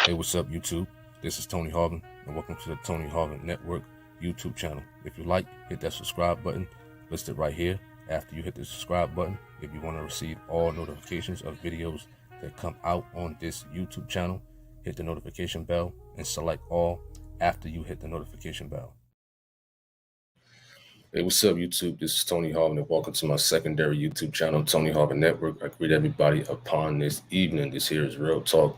Hey, what's up, YouTube? This is Tony Harvin, and welcome to the Tony Harvin Network YouTube channel. If you like, hit that subscribe button listed right here. After you hit the subscribe button, if you want to receive all notifications of videos that come out on this YouTube channel, hit the notification bell and select all after you hit the notification bell. Hey, what's up, YouTube? This is Tony Harvin, and welcome to my secondary YouTube channel, Tony Harvin Network. I greet everybody upon this evening. This here is Real Talk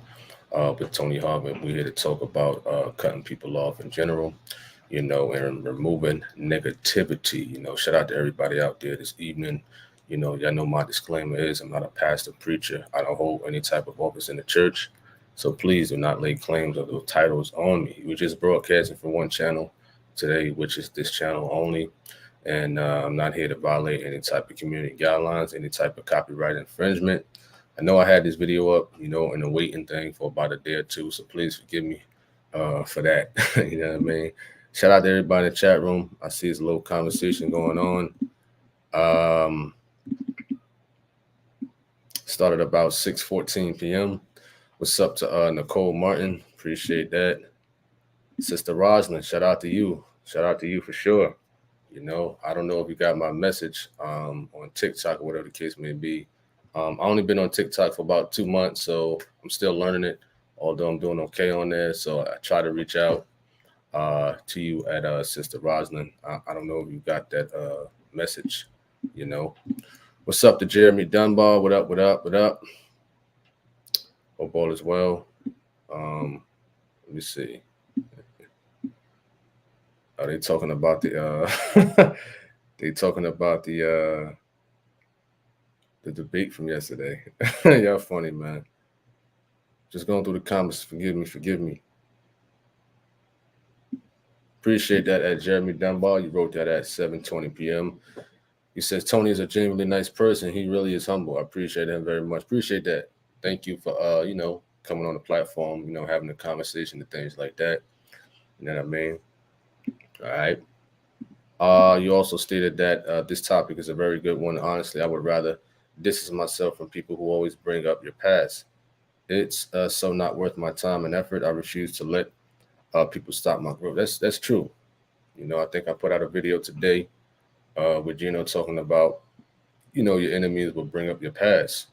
with Tony Harvin. We're here to talk about cutting people off in general, and removing negativity. Shout out to everybody out there this evening. Y'all know my disclaimer is I'm not a pastor, preacher. I don't hold any type of office in the church. So please do not lay claims of those titles on me. We're just broadcasting from one channel today, which is this channel only. And I'm not here to violate any type of community guidelines, any type of copyright infringement. I know I had this video up, in the waiting thing for about a day or two, so please forgive me for that. You know what I mean? Shout out to everybody in the chat room. I see there's a little conversation going on. Started about 6:14 p.m. What's up to Nicole Martin? Appreciate that. Sister Roslyn, shout out to you. Shout out to you for sure. I don't know if you got my message on TikTok or whatever the case may be. I've only been on TikTok for about 2 months, so I'm still learning it, although I'm doing okay on there. So I try to reach out to you at Sister Roslyn. I don't know if you got that message, What's up to Jeremy Dunbar? What up, what up, what up? Hope all is well. Let me see. Are they talking about the the debate from yesterday? Y'all funny, man. Just going through the comments. Forgive me. Appreciate that at Jeremy Dunbar. You wrote that at 7:20 p.m. He says Tony is a genuinely nice person. He really is humble. I appreciate him very much. Appreciate that. Thank you for coming on the platform, having a conversation and things like that. You know what I mean? All right. You also stated that this topic is a very good one. Honestly, I would rather distance myself from people who always bring up your past. It's so not worth my time and effort. I refuse to let people stop my growth. That's true. I think I put out a video today with Gino talking about, your enemies will bring up your past.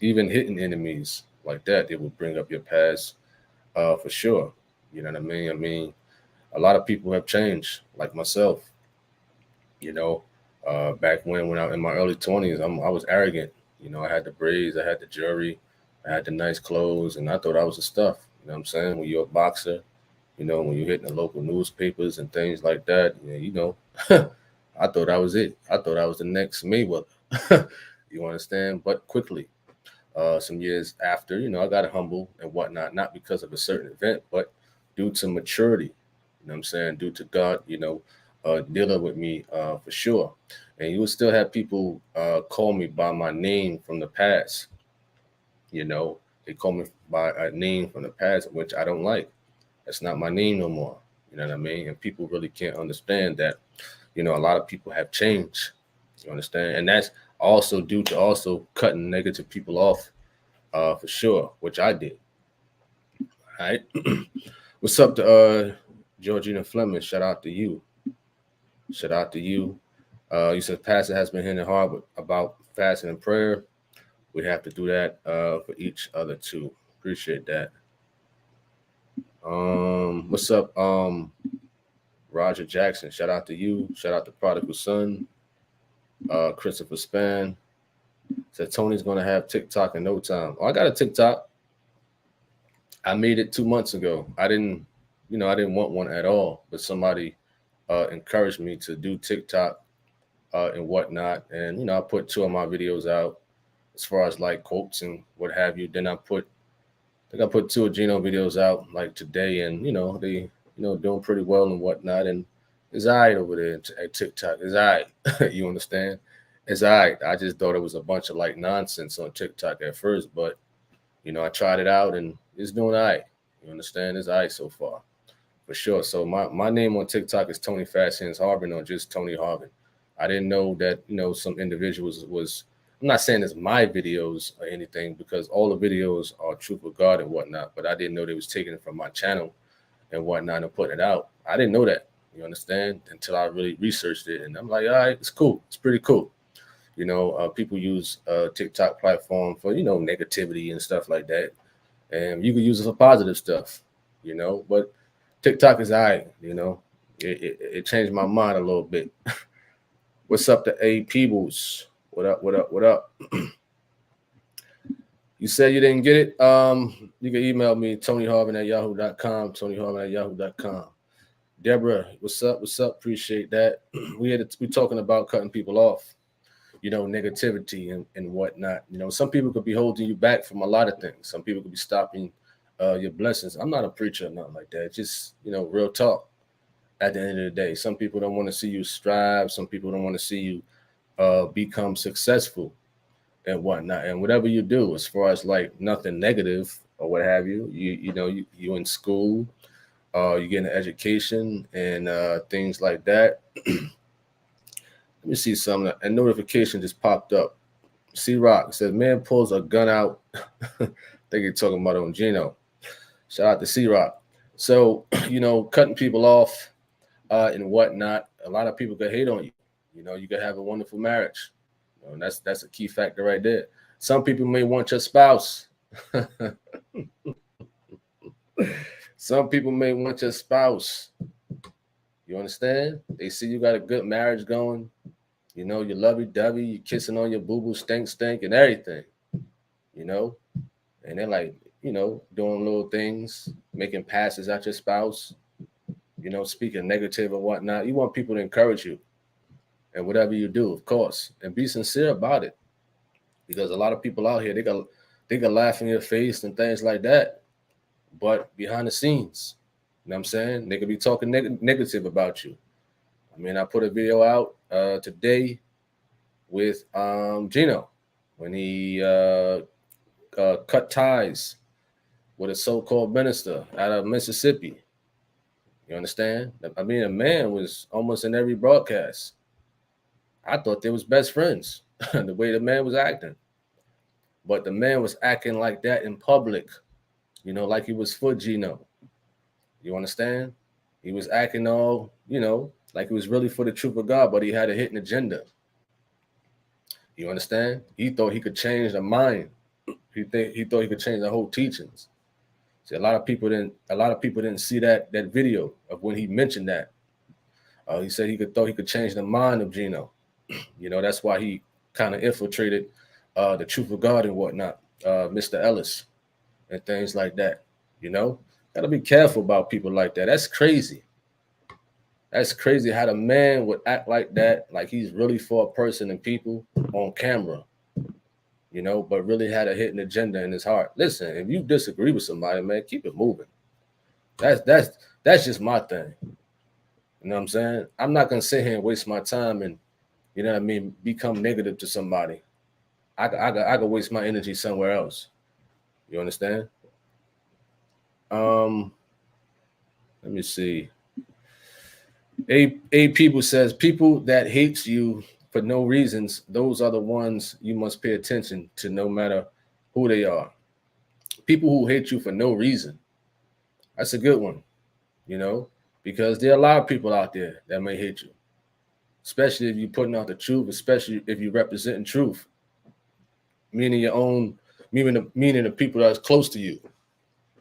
Even hitting enemies like that, they will bring up your past for sure. You know what I mean? I mean, a lot of people have changed, like myself. Back when I in my early 20s, I was arrogant. I had the braids, I had the jewelry, I had the nice clothes, and I thought I was the stuff. You know what I'm saying? When you're a boxer, when you're hitting the local newspapers and things like that, I thought I was it. I thought I was the next Mayweather. You understand? But quickly, some years after, I got humble and whatnot, not because of a certain event, but due to maturity. You know what I'm saying? Due to God, dealing with me for sure. And you will still have people call me by my name from the past. They call me by a name from the past, which I don't like. That's not my name no more. You know what I mean? And people really can't understand that, a lot of people have changed. You understand? And that's also due to also cutting negative people off for sure, which I did. All right. What's up to Georgina Fleming? Shout out to you. Shout out to you. You said Pastor has been hitting hard about fasting and prayer. We have to do that for each other too. Appreciate that. What's up, Roger Jackson? Shout out to you. Shout out to Prodigal Son. Christopher Span said Tony's gonna have TikTok in no time. Oh, I got a TikTok. I made it 2 months ago. I didn't want one at all, but somebody encouraged me to do TikTok and whatnot. And I put 2 of my videos out as far as like quotes and what have you. Then I think I put 2 of Gino videos out like today, and they doing pretty well and whatnot. And it's all right over there at TikTok. It's all right. You understand? It's all right. I just thought it was a bunch of like nonsense on TikTok at first, but I tried it out and it's doing all right. You understand? It's all right so far. For sure. So my name on TikTok is Tony Fast Hands Harvin or just Tony Harvin. I didn't know that, some individuals was I'm not saying it's my videos or anything, because all the videos are Truth with God and whatnot, but I didn't know they was taking it from my channel and whatnot and putting it out. I didn't know that, you understand, until I really researched it. And I'm like, all right, it's cool. It's pretty cool. People use TikTok platform for, negativity and stuff like that. And you can use it for positive stuff, but TikTok is all right, it changed my mind a little bit. What's up to A Peebles? What up, what up, what up? You said you didn't get it. You can email me, TonyHarvin@yahoo.com, TonyHarvin@yahoo.com. Deborah, what's up? What's up? Appreciate that. We're talking about cutting people off, negativity and whatnot. Some people could be holding you back from a lot of things. Some people could be stopping your blessings. I'm not a preacher or nothing like that. Just, real talk at the end of the day. Some people don't want to see you strive. Some people don't want to see you become successful and whatnot. And whatever you do, as far as like nothing negative or what have you, you in school, you get an education and things like that. Let me see something. A notification just popped up. C-Rock says, man pulls a gun out. I think you're talking about on Gino. Shout out to C-Rock. So, cutting people off and whatnot, a lot of people could hate on you. You could have a wonderful marriage. And that's a key factor right there. Some people may want your spouse. Some people may want your spouse. You understand? They see you got a good marriage going. You lovey-dovey, you kissing on your boo-boo, stink, and everything. And they're like, doing little things, making passes at your spouse, speaking negative and whatnot. You want people to encourage you. And whatever you do, of course, and be sincere about it. Because a lot of people out here, they can laugh in your face and things like that. But behind the scenes, you know what I'm saying? They could be talking negative about you. I mean, I put a video out today with Gino when he cut ties with a so-called minister out of Mississippi. You understand? I mean, a man was almost in every broadcast. I thought they was best friends, the way the man was acting. But the man was acting like that in public, like he was for Gino. You understand? He was acting all, like he was really for the truth of God, but he had a hidden agenda. You understand? He thought he could change the mind. He thought he could change the whole teachings. See, a lot of people didn't see that video of when he mentioned that. He said thought he could change the mind of Gino. That's why he kind of infiltrated the truth of God and whatnot, Mr. Ellis and things like that. Gotta be careful about people like that. That's crazy. That's crazy how the man would act like that, like he's really for a person and people on camera, but really had a hidden agenda in his heart. Listen, if you disagree with somebody, man, keep it moving. That's just my thing. You know what I'm saying? I'm not gonna sit here and waste my time and, become negative to somebody. I could waste my energy somewhere else. You understand? Let me see. A people says, people that hates you for no reasons, those are the ones you must pay attention to, no matter who they are. People who hate you for no reason. That's a good one, because there are a lot of people out there that may hate you, especially if you're putting out the truth, especially if you're representing truth, meaning the people that's close to you.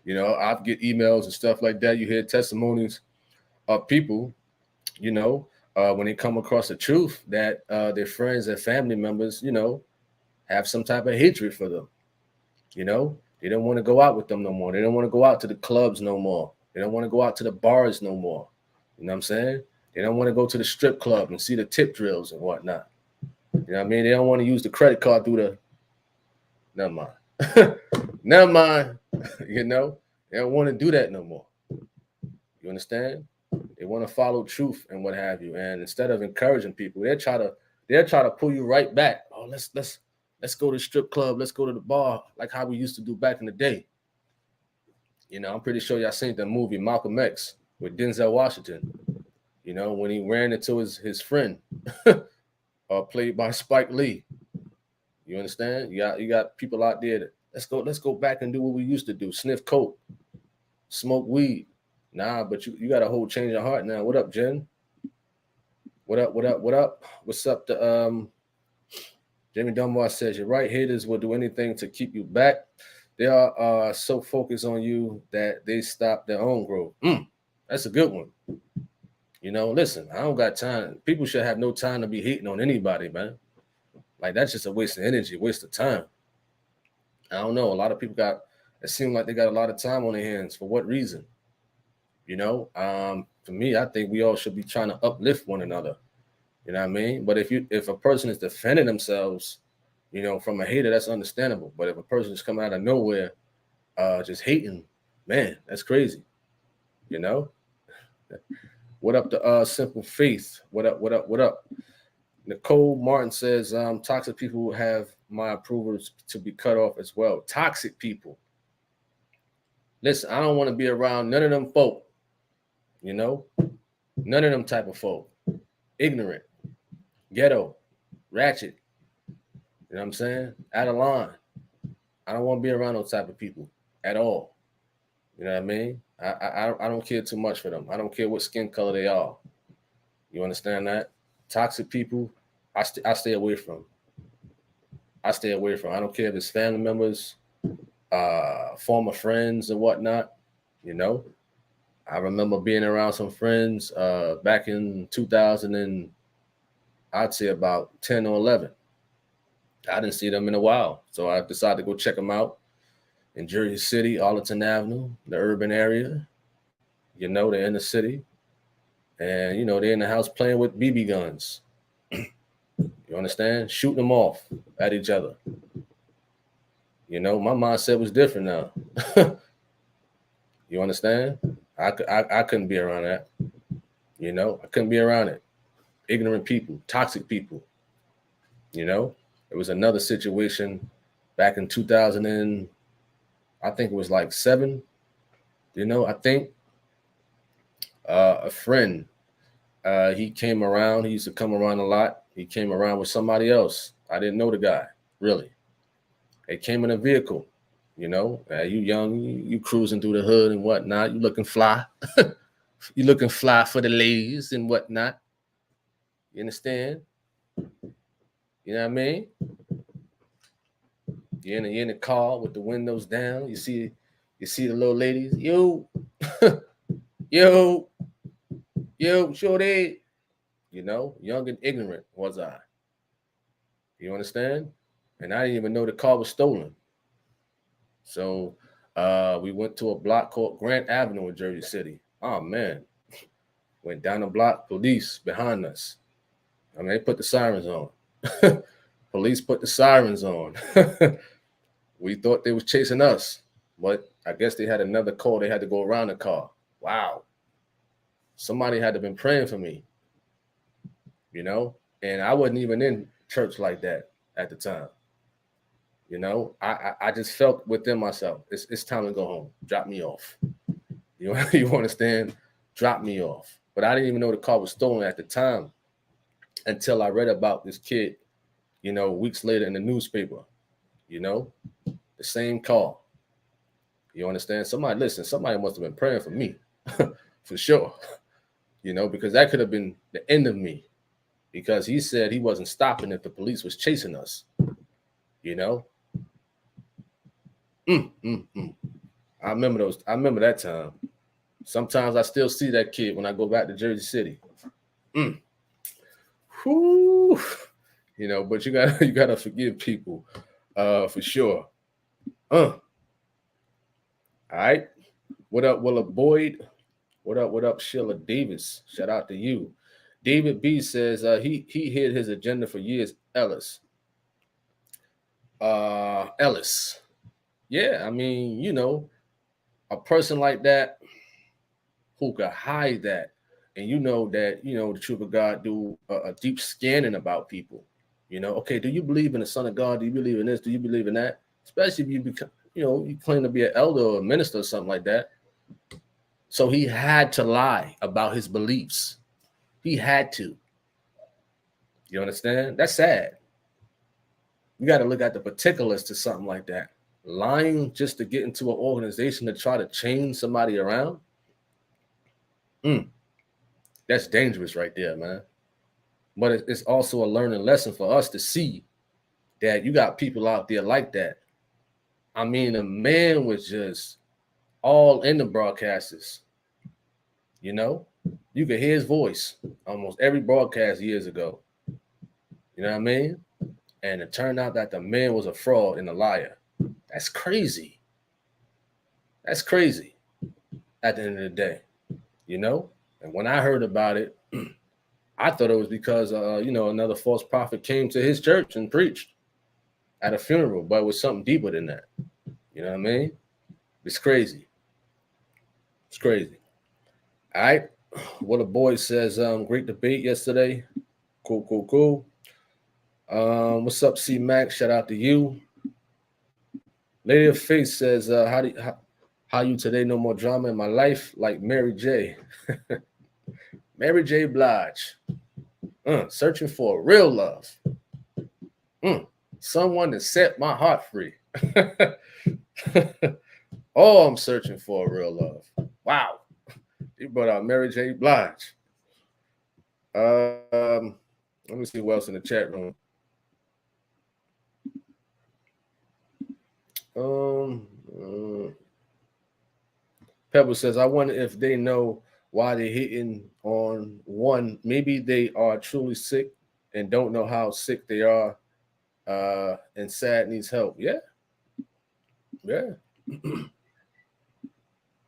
I get emails and stuff like that. You hear testimonies of people, when they come across the truth, that their friends and family members, have some type of hatred for them. They don't want to go out with them no more. They don't want to go out to the clubs no more. They don't want to go out to the bars no more. You know what I'm saying? They don't want to go to the strip club and see the tip drills and whatnot. You know what I mean? They don't want to use the credit card through the... Never mind. Never mind. They don't want to do that no more. You understand? They want to follow truth and what have you. And instead of encouraging people, they'll try to pull you right back. Oh, let's go to the strip club. Let's go to the bar, like how we used to do back in the day. I'm pretty sure y'all seen the movie Malcolm X with Denzel Washington. When he ran into his friend, played by Spike Lee. You understand? You got people out there that let's go back and do what we used to do: sniff coke, smoke weed. Nah, but you got a whole change of heart now. What up, Jen? What up? What up? What up? What's up? To Jimmy Dunbar says you're right. Haters will do anything to keep you back. They are so focused on you that they stop their own growth. That's a good one. You know, listen, I don't got time. People should have no time to be hating on anybody, man. Like, that's just a waste of energy, waste of time. I don't know. A lot of people it seems like they got a lot of time on their hands. For what reason? You know, for me, I think we all should be trying to uplift one another. You know what I mean? But if a person is defending themselves, you know, from a hater, that's understandable. But if a person is coming out of nowhere, just hating, man, that's crazy. You know? What up to Simple Faith? What up, what up, what up? Nicole Martin says, toxic people have my approvals to be cut off as well. Toxic people. Listen, I don't want to be around none of them folk. You know? None of them type of folk. Ignorant. Ghetto. Ratchet. You know what I'm saying? Out of line. I don't want to be around those type of people at all. You know what I mean? I don't care too much for them. I don't care what skin color they are. You understand that? Toxic people, I stay away from. I stay away from. I don't care if it's family members, former friends and whatnot. You know, I remember being around some friends back in 2000 and I'd say about 10 or 11. I didn't see them in a while, so I decided to go check them out in Jersey City, Arlington Avenue, the urban area. You know, they're in the city. And, you know, they're in the house playing with BB guns. You understand? Shooting them off at each other. You know, my mindset was different now. You understand? I couldn't be around that. You know, I couldn't be around it. Ignorant people, toxic people. You know, it was another situation back in 2000 and I think it was like 7. You know, I think a friend, he came around. He used to come around a lot. He came around with somebody else. I didn't know the guy, really. They came in a vehicle, you know. You young, you cruising through the hood and whatnot. You looking fly. You looking fly for the ladies and whatnot. You understand? You know what I mean? You're in the car with the windows down. You see the little ladies. Yo, shorty. You know, young and ignorant was I. You understand? And I didn't even know the car was stolen. So we went to a block called Grant Avenue in Jersey City. Oh, man. Went down the block, police behind us. I mean, they put the sirens on. Police put the sirens on. We thought they was chasing us, but I guess they had another call. They had to go around the car. Wow. Somebody had to have been praying for me, you know? And I wasn't even in church like that at the time. You know, I just felt within myself, it's time to go home. Drop me off. You understand? Drop me off. But I didn't even know the car was stolen at the time until I read about this kid, you know, weeks later in the newspaper, you know, the same car. You understand? Somebody must have been praying for me for sure, you know, because that could have been the end of me because he said he wasn't stopping if the police was chasing us, you know. I remember that time. Sometimes I still see that kid when I go back to Jersey City. Whew. You know, but you gotta forgive people, for sure. All right. What up, Willa Boyd? What up, Sheila Davis? Shout out to you. David B says he hid his agenda for years. Ellis. Yeah, I mean, you know, a person like that who could hide that, and you know that, you know, the truth of God do a deep scanning about people. You know, okay, do you believe in the Son of God? Do you believe in this? Do you believe in that? Especially if you become, you know, you claim to be an elder or a minister or something like that. So he had to lie about his beliefs. He had to. You understand? That's sad. You got to look at the particulars to something like that. Lying just to get into an organization to try to change somebody around. That's dangerous right there, man. But it's also a learning lesson for us to see that you got people out there like that. I mean, the man was just all in the broadcasters. You know, you could hear his voice almost every broadcast years ago. You know what I mean? And it turned out that the man was a fraud and a liar. That's crazy. That's crazy at the end of the day, you know? And when I heard about it, I thought it was because, another false prophet came to his church and preached at a funeral, but it was something deeper than that. You know what I mean? It's crazy. It's crazy. All right. What a boy says, great debate yesterday. Cool. What's up, C Max? Shout out to you. Lady of Faith says, how you today? No more drama in my life, like Mary J. Mary J. Blige. Searching for real love. Someone to set my heart free. Oh, I'm searching for real love. Wow. He brought out Mary J. Blige. Let me see who else in the chat room. Pebble says, I wonder if they know why they're hitting on one. Maybe they are truly sick and don't know how sick they are, and sad needs help. Yeah.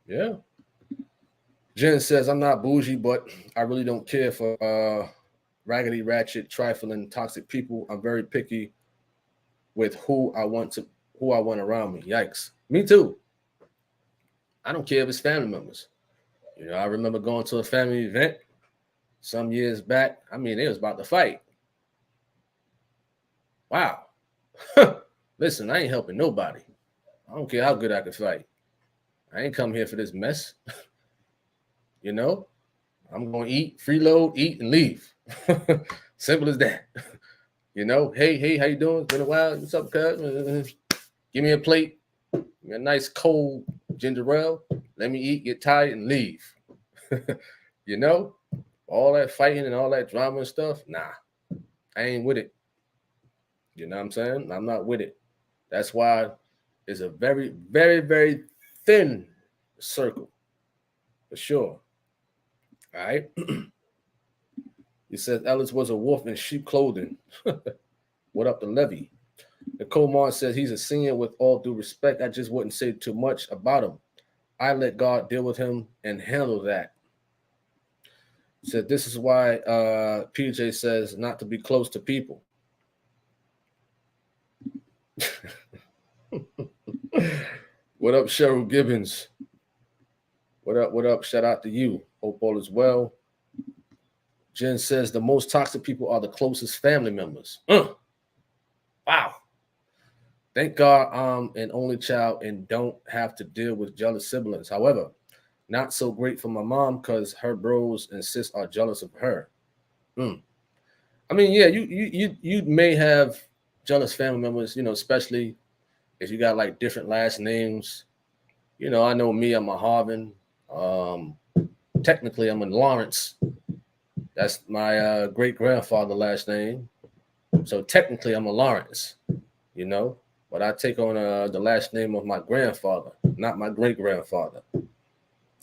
Yeah. Jen says, I'm not bougie, but I really don't care for raggedy, ratchet, trifling, toxic people. I'm very picky with who I want around me. Yikes. Me too. I don't care if it's family members. You know, I remember going to a family event some years back. I mean, they was about to fight. Wow. Listen, I ain't helping nobody. I don't care how good I can fight. I ain't come here for this mess. You know, I'm going to eat, freeload, eat, and leave. Simple as that. You know, hey, how you doing? It's been a while. What's up, cuz? Give me a plate. Give me a nice cold ginger ale. Let me eat, get tired, and leave. You know, all that fighting and all that drama and stuff, nah, I ain't with it. You know what I'm saying? I'm not with it. That's why it's a very, very, very thin circle, for sure. All right. He says Ellis was a wolf in sheep clothing. What up, the levy? Nicole Mars says he's a senior with all due respect. I just wouldn't say too much about him. I let God deal with him and handle that. He said this is why PJ says not to be close to people. What up, Cheryl Gibbons? What up? Shout out to you. Hope all is well. Jen says the most toxic people are the closest family members. Wow. Thank God I'm an only child and don't have to deal with jealous siblings. However, not so great for my mom because her bros and sis are jealous of her. I mean, yeah, you may have jealous family members, you know, especially if you got like different last names. You know, I know me, I'm a Harvin. Technically, I'm a Lawrence. That's my great-grandfather last name. So technically, I'm a Lawrence, you know. But I take on the last name of my grandfather, not my great-grandfather.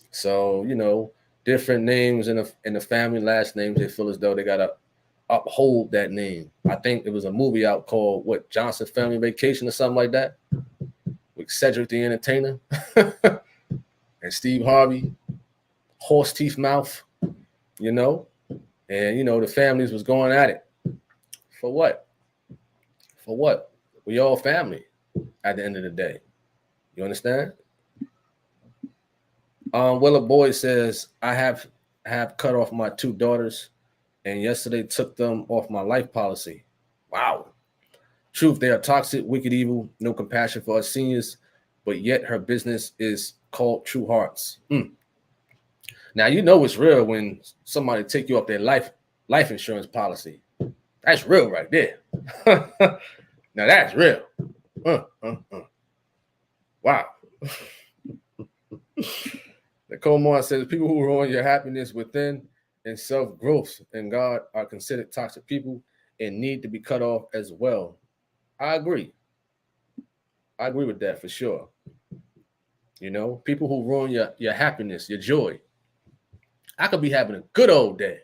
So, you know, different names in the family, last names, they feel as though they got to uphold that name. I think it was a movie out called, Johnson Family Vacation or something like that, with Cedric the Entertainer and Steve Harvey, horse teeth mouth, you know. And, you know, the families was going at it. For what? For what? We all family at the end of the day. You understand? Willa Boyd says, I have cut off my 2 daughters and yesterday took them off my life policy. Wow. Truth, they are toxic, wicked, evil, no compassion for us seniors, but yet her business is called True Hearts. Now, you know it's real when somebody take you off their life insurance policy. That's real right there. Now that's real. Wow. Nicole Moore says people who ruin your happiness within and self-growth and God are considered toxic people and need to be cut off as well. I agree. I agree with that for sure. You know, people who ruin your happiness, your joy. I could be having a good old day.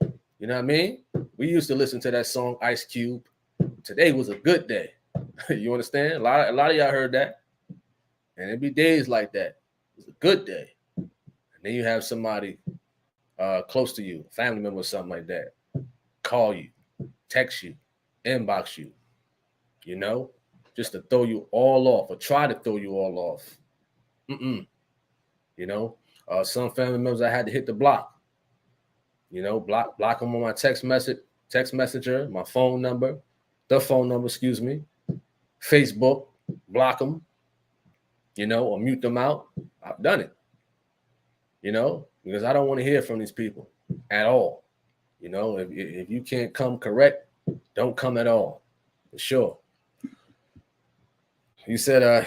You know what I mean? We used to listen to that song Ice Cube. Today was a good day. You understand? A lot of y'all heard that. And it'd be days like that. It was a good day. And then you have somebody close to you, family member or something like that, call you, text you, inbox you, you know, just to throw you all off or try to throw you all off. You know, some family members I had to hit the block. You know, block them on my text messenger, my phone number, excuse me, Facebook, block them, you know, or mute them out. I've done it, you know, because I don't want to hear from these people at all. You know, if you can't come correct, don't come at all, for sure. You said,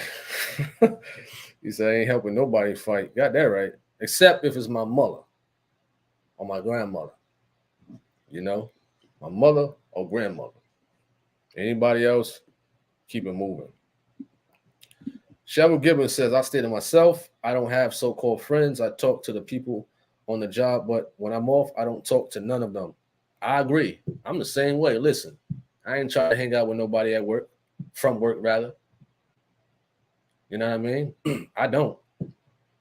you said I ain't helping nobody fight. Got that right, except if it's my mother or my grandmother. You know, my mother or grandmother. Anybody else, keep it moving. Cheryl Gibbons says, I stay to myself. I don't have so-called friends. I talk to the people on the job, but when I'm off, I don't talk to none of them. I agree. I'm the same way. Listen, I ain't trying to hang out with nobody at work, from work rather. You know what I mean? I don't.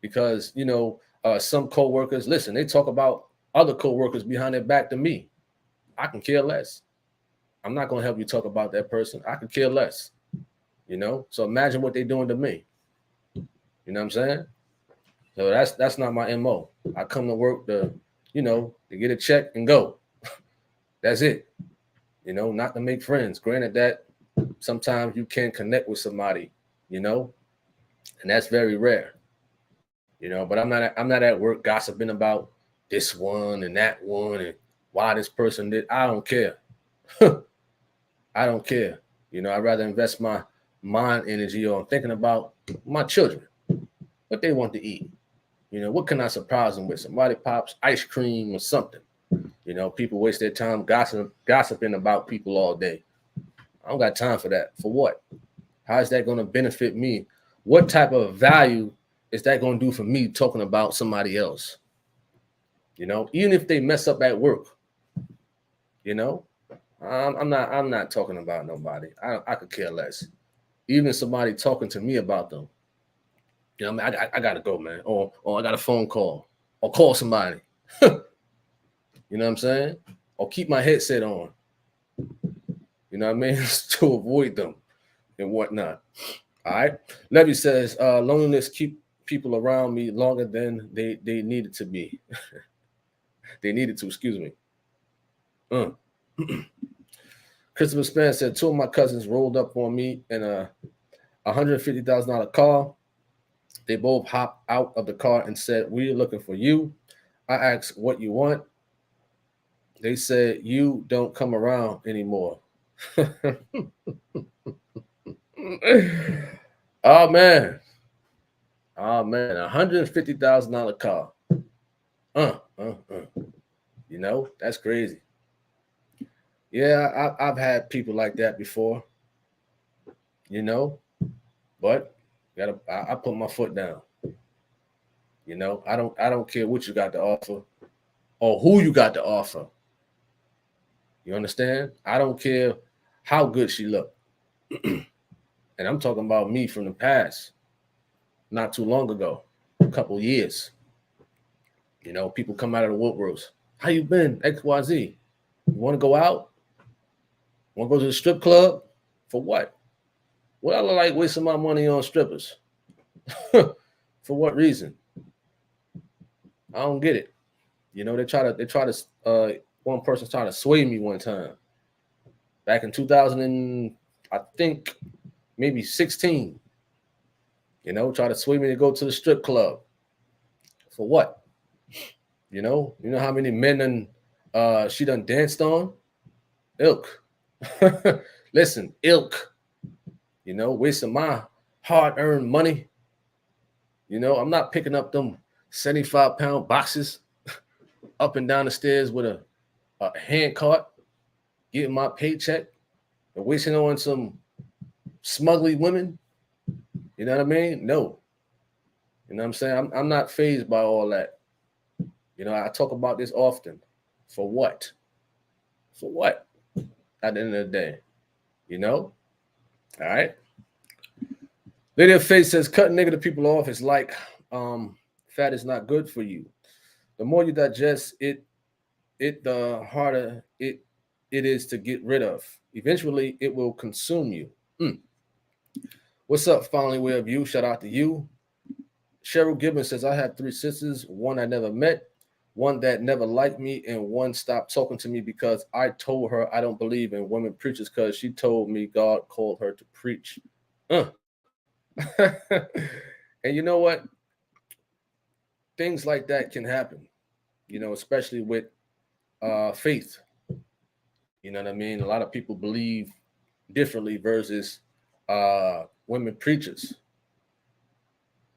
Because, you know, some co-workers, listen, they talk about other co-workers behind their back to me. I can care less. I'm not going to help you talk about that person. I could care less. You know? So imagine what they're doing to me. You know what I'm saying? So that's not my MO. I come to work to, you know, to get a check and go. That's it. You know, not to make friends. Granted that sometimes you can connect with somebody, you know, and that's very rare. You know, but I'm not at work gossiping about this one and that one and why this person did. I don't care. I don't care. You know, I'd rather invest my mind energy on thinking about my children, what they want to eat. You know, what can I surprise them with? Somebody pops ice cream or something. You know, people waste their time gossiping about people all day. I don't got time for that. For what? How is that going to benefit me? What type of value is that going to do for me talking about somebody else? You know, even if they mess up at work, you know, I'm not talking about nobody. I could care less. Even somebody talking to me about them. You know, I mean, I gotta go, man. Or I got a phone call. Or call somebody. You know what I'm saying? Or keep my headset on. You know what I mean? To avoid them and whatnot. All right. Levy says, loneliness keep people around me longer than they needed to be. They needed to, excuse me. Christopher Span said, 2 of my cousins rolled up on me in a $150,000 car. They both hopped out of the car and said, we're looking for you. I asked what you want. They said, you don't come around anymore. Oh, man. $150,000 car. You know, that's crazy. Yeah, I've had people like that before. You know, but I put my foot down. You know, I don't care what you got to offer or who you got to offer. You understand? I don't care how good she looked. And I'm talking about me from the past, not too long ago, a couple years. You know, people come out of the woodworks. How you been? XYZ. You want to go out? Want to go to the strip club? For what? What I look like wasting my money on strippers? For what reason? I don't get it. You know, they try to one person tried to sway me one time. Back in 2000 and I think maybe 16. You know, try to sway me to go to the strip club. For what? You know how many men she done danced on? Ilk. Listen, ilk, wasting my hard-earned money. I'm not picking up them 75-pound boxes up and down the stairs with a hand cart, getting my paycheck and wasting on some smuggly women. You know what I mean? No. You know what I'm saying? I'm not fazed by all that. I talk about this often. For what? For what? At the end of the day, All right. Lady of Faith says, cutting negative people off is like fat is not good for you. The more you digest it, the harder it is to get rid of. Eventually, it will consume you. What's up, Finally Way of You? Shout out to you. Cheryl Gibbons says, I have 3 sisters, one I never met, one that never liked me, and one stopped talking to me because I told her I don't believe in women preachers because she told me God called her to preach. And you know what? Things like that can happen, especially with faith. You know what I mean? A lot of people believe differently versus women preachers.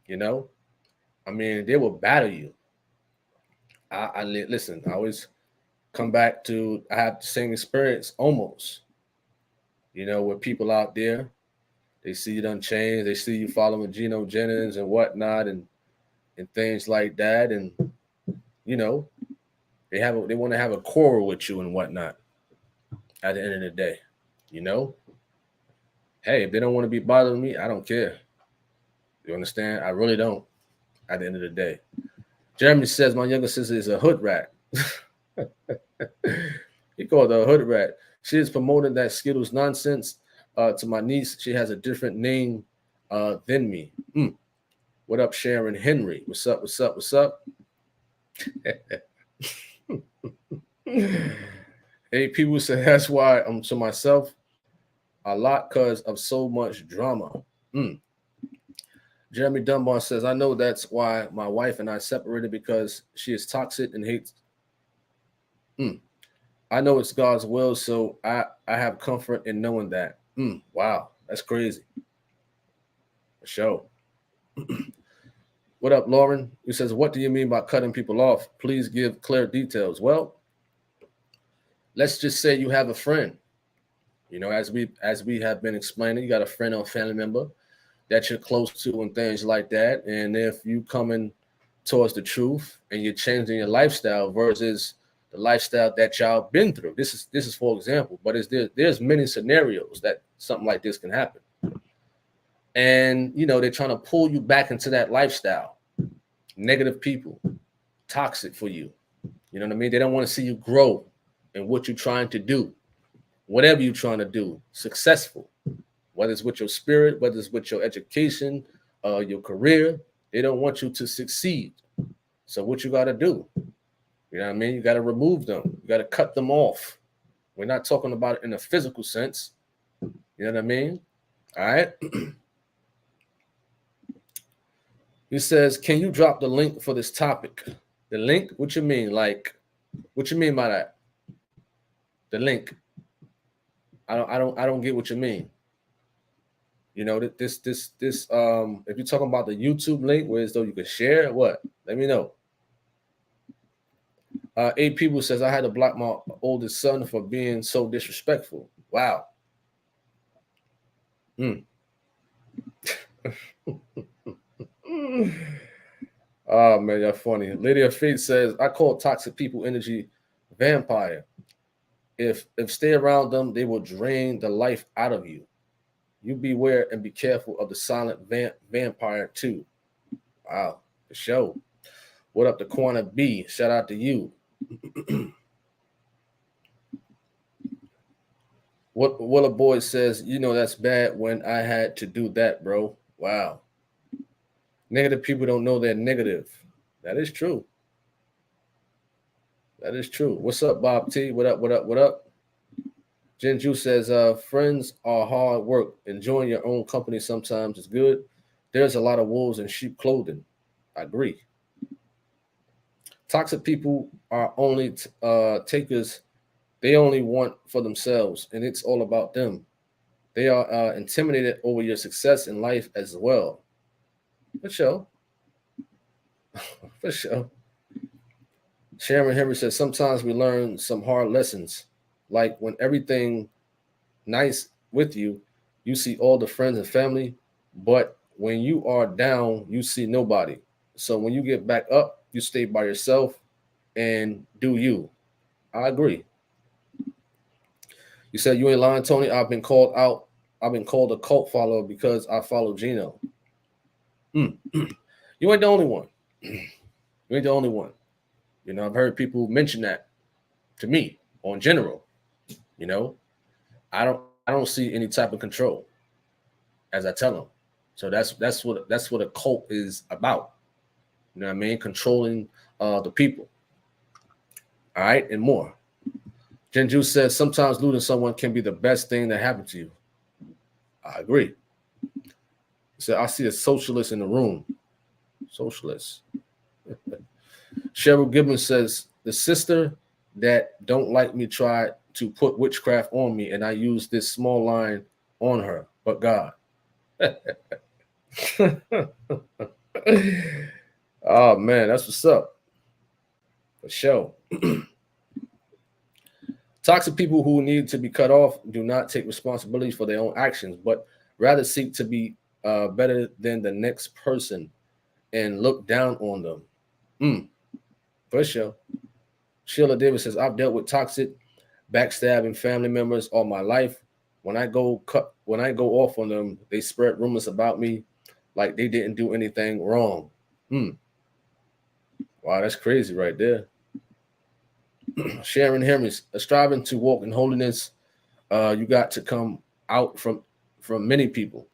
I mean, they will battle you. I listen, I always come back to, I have the same experience almost, with people out there, they see you done changed, they see you following Geno Jennings and whatnot and things like that. And, they want to have a quarrel with you and whatnot at the end of the day, Hey, if they don't want to be bothering me, I don't care. You understand? I really don't at the end of the day. Jeremy says my younger sister is a hood rat. He called her a hood rat. She is promoting that Skittles nonsense to my niece. She has a different name than me. What up, Sharon Henry? What's up? What's up? What's up? Hey, people say that's why I'm to myself a lot because of so much drama. Jeremy Dunbar says, I know that's why my wife and I separated because she is toxic and hates. I know it's God's will, so I have comfort in knowing that. Wow, that's crazy. For sure. What up, Lauren? He says, what do you mean by cutting people off? Please give clear details. Well, let's just say you have a friend. As we have been explaining, you got a friend or family member that you're close to and things like that. And if you coming towards the truth and you're changing your lifestyle versus the lifestyle that y'all been through, this is for example, but there's many scenarios that something like this can happen. And, they're trying to pull you back into that lifestyle. Negative people, toxic for you. You know what I mean? They don't want to see you grow in what you're trying to do, whatever you're trying to do, successful. Whether it's with your spirit, whether it's with your education, your career, they don't want you to succeed. So what you got to do? You know what I mean? You got to remove them. You got to cut them off. We're not talking about it in a physical sense. You know what I mean? All right. He says, can you drop the link for this topic? The link? What you mean? Like, what you mean by that? The link. I don't get what you mean. This if you're talking about the YouTube link where as though you could share it, what? Let me know. 8 people says I had to block my oldest son for being so disrespectful. Wow. Oh man, you're funny. Lady of Faith says I call toxic people energy vampire. If stay around them, they will drain the life out of you. You beware and be careful of the silent vampire too. Wow, the show. What up, the Corner B? Shout out to you. What a boy says, that's bad when I had to do that, bro. Wow. Negative people don't know they're negative. That is true. That is true. What's up, Bob T? What up, what up, what up? Jinju says, friends are hard work. Enjoying your own company sometimes is good. There's a lot of wolves in sheep clothing. I agree. Toxic people are only takers. They only want for themselves, and it's all about them. They are intimidated over your success in life as well. For sure. For sure. Sharon Henry says sometimes we learn some hard lessons, like when everything nice with you, you see all the friends and family, but when you are down, you see nobody. So when you get back up, you stay by yourself and do you. I agree. You said you ain't lying, Tony. I've been called out. I've been called a cult follower because I follow Gino. Mm. You ain't the only one. You ain't the only one. You know, I've heard people mention that to me on general. You know, I don't see any type of control as I tell them. So that's what a cult is about. You know what I mean? Controlling the people. All right, and more. Genju says sometimes losing someone can be the best thing that happened to you. I agree. He said I see a socialist in the room. Socialist. Cheryl Gibbons says the sister that don't like me tried to put witchcraft on me, and I used this small line on her. But God. Oh man, that's what's up. For sure. Toxic people who need to be cut off do not take responsibility for their own actions, but rather seek to be better than the next person and look down on them. For sure. Sheila Davis says, I've dealt with toxic, backstabbing family members all my life. When I go off on them, they spread rumors about me like they didn't do anything wrong. Wow, that's crazy right there. Sharon Henry, striving to walk in holiness, you got to come out from many people.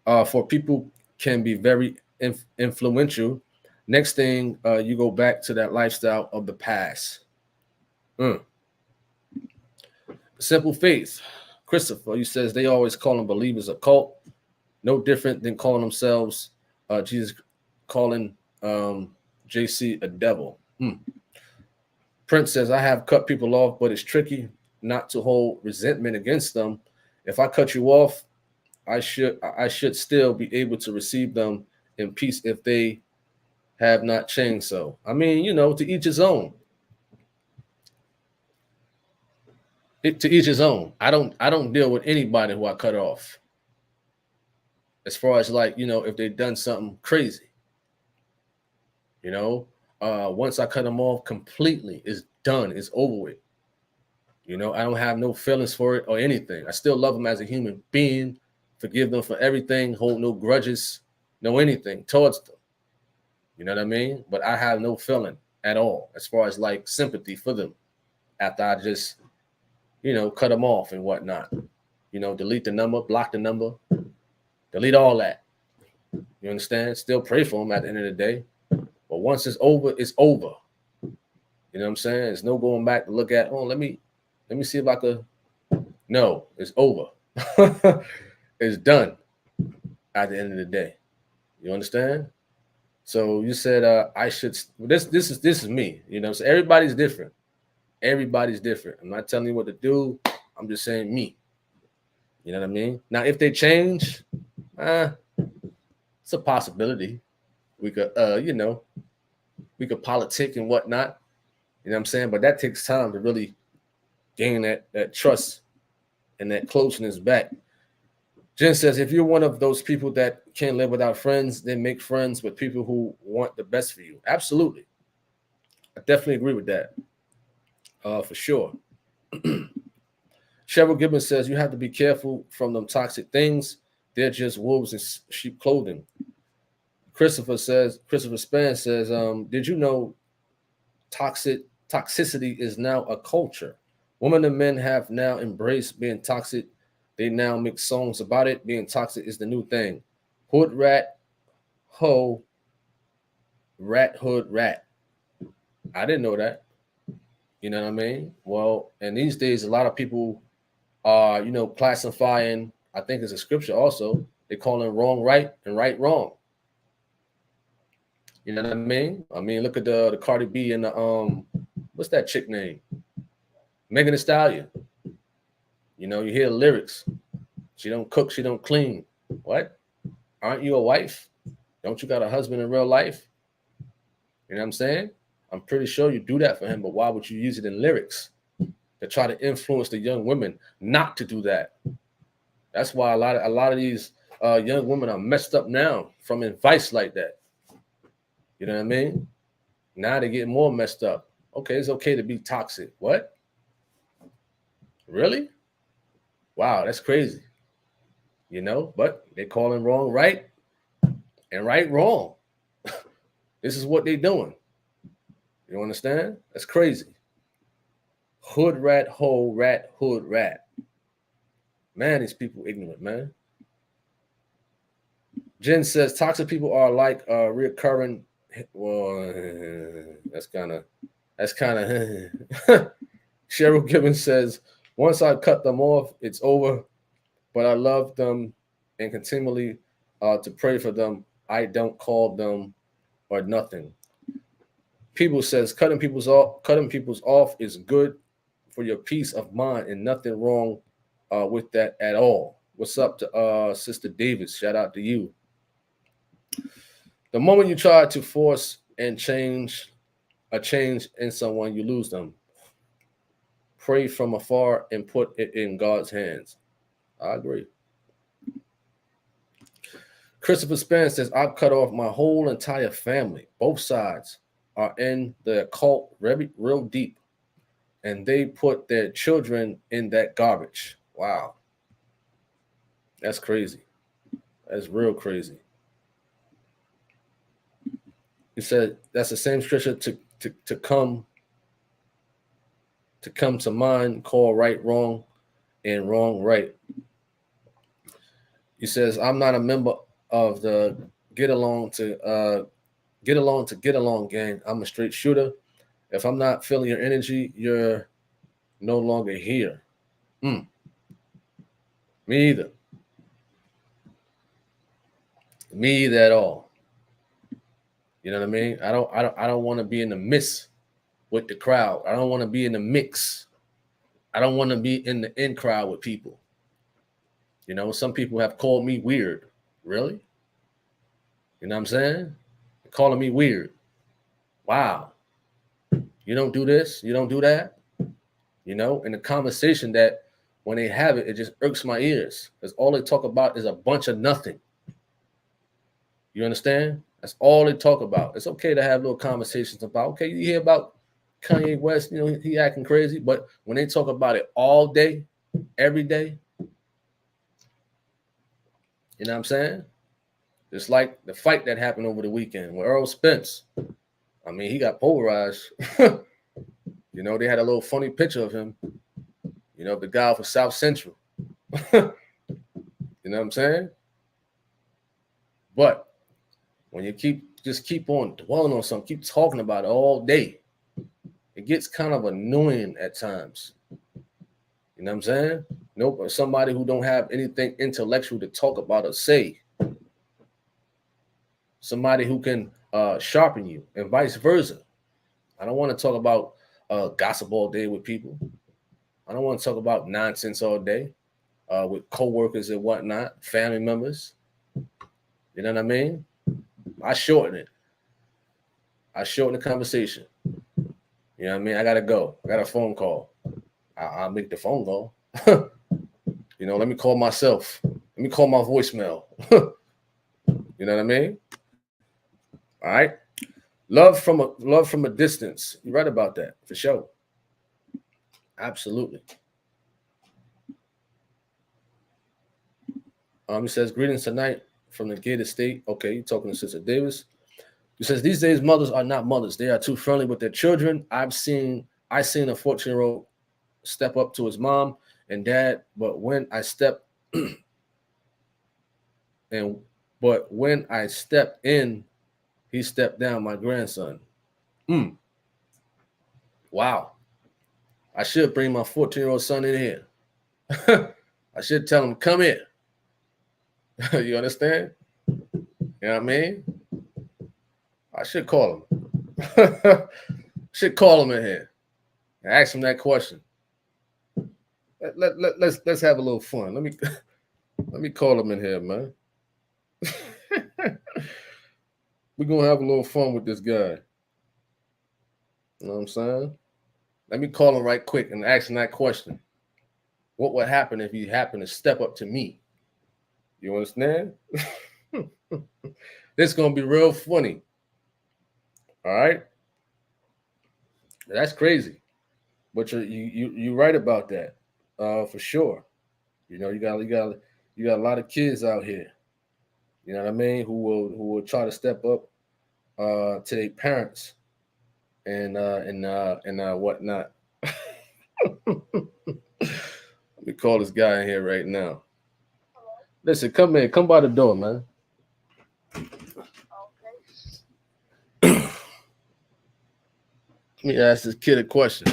For people can be very influential. Next thing, you go back to that lifestyle of the past. Simple faith. Christopher, he says they always call them believers a cult. No different than calling themselves Jesus, calling JC a devil. Prince says I have cut people off, but it's tricky not to hold resentment against them. If I cut you off, I should still be able to receive them in peace if they have not changed. So I mean, to each his own. To each his own. I don't deal with anybody who I cut off. As far as if they've done something crazy. Once I cut them off completely, it's done. It's over with. I don't have no feelings for it or anything. I still love them as a human being, forgive them for everything, hold no grudges, no anything towards them. You know what I mean? But I have no feeling at all as far as sympathy for them after I just, cut them off and whatnot. Delete the number, block the number, delete all that. You understand? Still pray for them at the end of the day. But once it's over, it's over. You know what I'm saying? There's no going back to look at, let me see if I could. No, it's over. It's done at the end of the day. You understand? So you said I should this is me, so everybody's different. Everybody's different. I'm not telling you what to do. I'm just saying me. You know what I mean? Now if they change, it's a possibility. We could we could politic and whatnot. You know what I'm saying? But that takes time to really gain that trust and that closeness back. Jen says, if you're one of those people that can't live without friends, then make friends with people who want the best for you. Absolutely. I definitely agree with that. For sure. Cheryl Gibbons says, you have to be careful from them toxic things. They're just wolves in sheep clothing. Christopher Span says, did you know toxicity is now a culture? Women and men have now embraced being toxic. They now make songs about it. Being toxic is the new thing. Hood rat, ho, rat, hood rat. I didn't know that. You know what I mean? Well, and these days, a lot of people are, classifying, I think it's a scripture also, they call it wrong right and right wrong. You know what I mean? Look at the Cardi B and the, what's that chick name? Megan Thee Stallion. You know, you hear the lyrics. She don't cook, she don't clean. What? Aren't you a wife? Don't you got a husband in real life? You know what I'm saying? I'm pretty sure you do that for him, but why would you use it in lyrics to try to influence the young women not to do that? That's why a lot of these young women are messed up now from advice like that. You know what I mean? Now they get more messed up. Okay, it's okay to be toxic. What? Really? Wow, that's crazy. You know, but they calling wrong right and right wrong. This is what they doing. You understand? That's crazy. Hood rat, hole rat, hood rat. Man, these people ignorant, man. Jen says toxic people are like reoccurring. Well, that's kind of Cheryl Gibbons says, once I cut them off, it's over. But I love them and continually to pray for them. I don't call them or nothing. People says cutting people's off is good for your peace of mind and nothing wrong with that at all. What's up to Sister Davis? Shout out to you. The moment you try to force and change in someone, you lose them. Pray from afar and put it in God's hands. I agree. Christopher Spence says, I've cut off my whole entire family. Both sides are in the occult real deep, and they put their children in that garbage. Wow. That's crazy. That's real crazy. He said that's the same scripture to come to mind, call right wrong and wrong right. He says, I'm not a member of the get along gang. I'm a straight shooter. If I'm not feeling your energy, you're no longer here. Me either. Me either at all. You know what I mean? I don't want to be in the mix with the crowd. I don't want to be in the mix. I don't want to be in the in crowd with people. You know, some people have called me weird. Really? You know what I'm saying? They're calling me weird. Wow. You don't do this. You don't do that. You know, in the conversation that when they have it, it just irks my ears because all they talk about is a bunch of nothing. You understand? That's all they talk about. It's okay to have little conversations about, okay, you hear about Kanye West, you know, he acting crazy, but when they talk about it all day, every day, you know what I'm saying? Just like the fight that happened over the weekend with Earl Spence. I mean, he got polarized. You know, they had a little funny picture of him, you know, the guy for South Central. You know what I'm saying? But when you keep on dwelling on something, keep talking about it all day, it gets kind of annoying at times. You know what I'm saying? Nope, somebody who don't have anything intellectual to talk about or say. Somebody who can sharpen you and vice versa. I don't want to talk about gossip all day with people. I don't want to talk about nonsense all day with coworkers and whatnot, family members. You know what I mean? I shorten it. I shorten the conversation. You know what I mean? I got to go. I got a phone call. I'll make the phone call. You know, let me call myself. Let me call my voicemail. You know what I mean? All right. Love from a distance. You're right about that, for sure. Absolutely. He says, greetings tonight from the gated state. Okay, you're talking to Sister Davis. He says, these days mothers are not mothers. They are too friendly with their children. I seen a 14-year-old step up to his mom and dad, but when I stepped in, he stepped down my grandson. Wow. I should bring my 14-year-old son in here. I should tell him, come here. You understand? You know what I mean? I should call him. Should call him in here and ask him that question. let's have a little fun. Let me call him in here, man. We're gonna have a little fun with this guy. You know what I'm saying? Let me call him right quick and ask him that question. What would happen if he happened to step up to me? You understand? This is gonna be real funny. All right. That's crazy. But you're right about that. For sure. You know, you got a lot of kids out here. You know what I mean? Who will try to step up to their parents and whatnot. Let me call this guy in here right now. Listen, come in, come by the door, man. Okay. Let me ask this kid a question.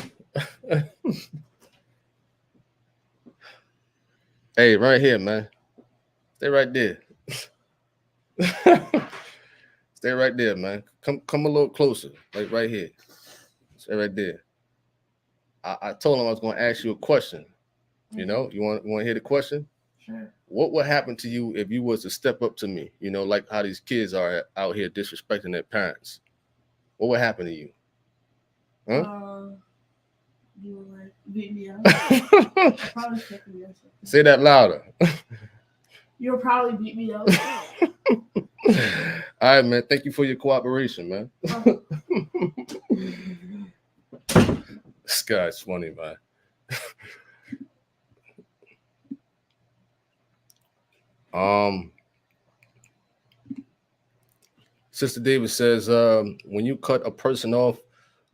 Hey, right here, man. Stay right there. Stay right there, man. Come a little closer, like right here. Stay right there. I told him I was going to ask you a question. You know, you want to hear the question? Sure. What would happen to you if you was to step up to me? You know, like how these kids are out here disrespecting their parents. What would happen to you? Huh? You would like beat me up. Probably stick me or something. Say that louder. You'll probably beat me up. All right, man. Thank you for your cooperation, man. This guy's funny, man. Sister Davis says, when you cut a person off,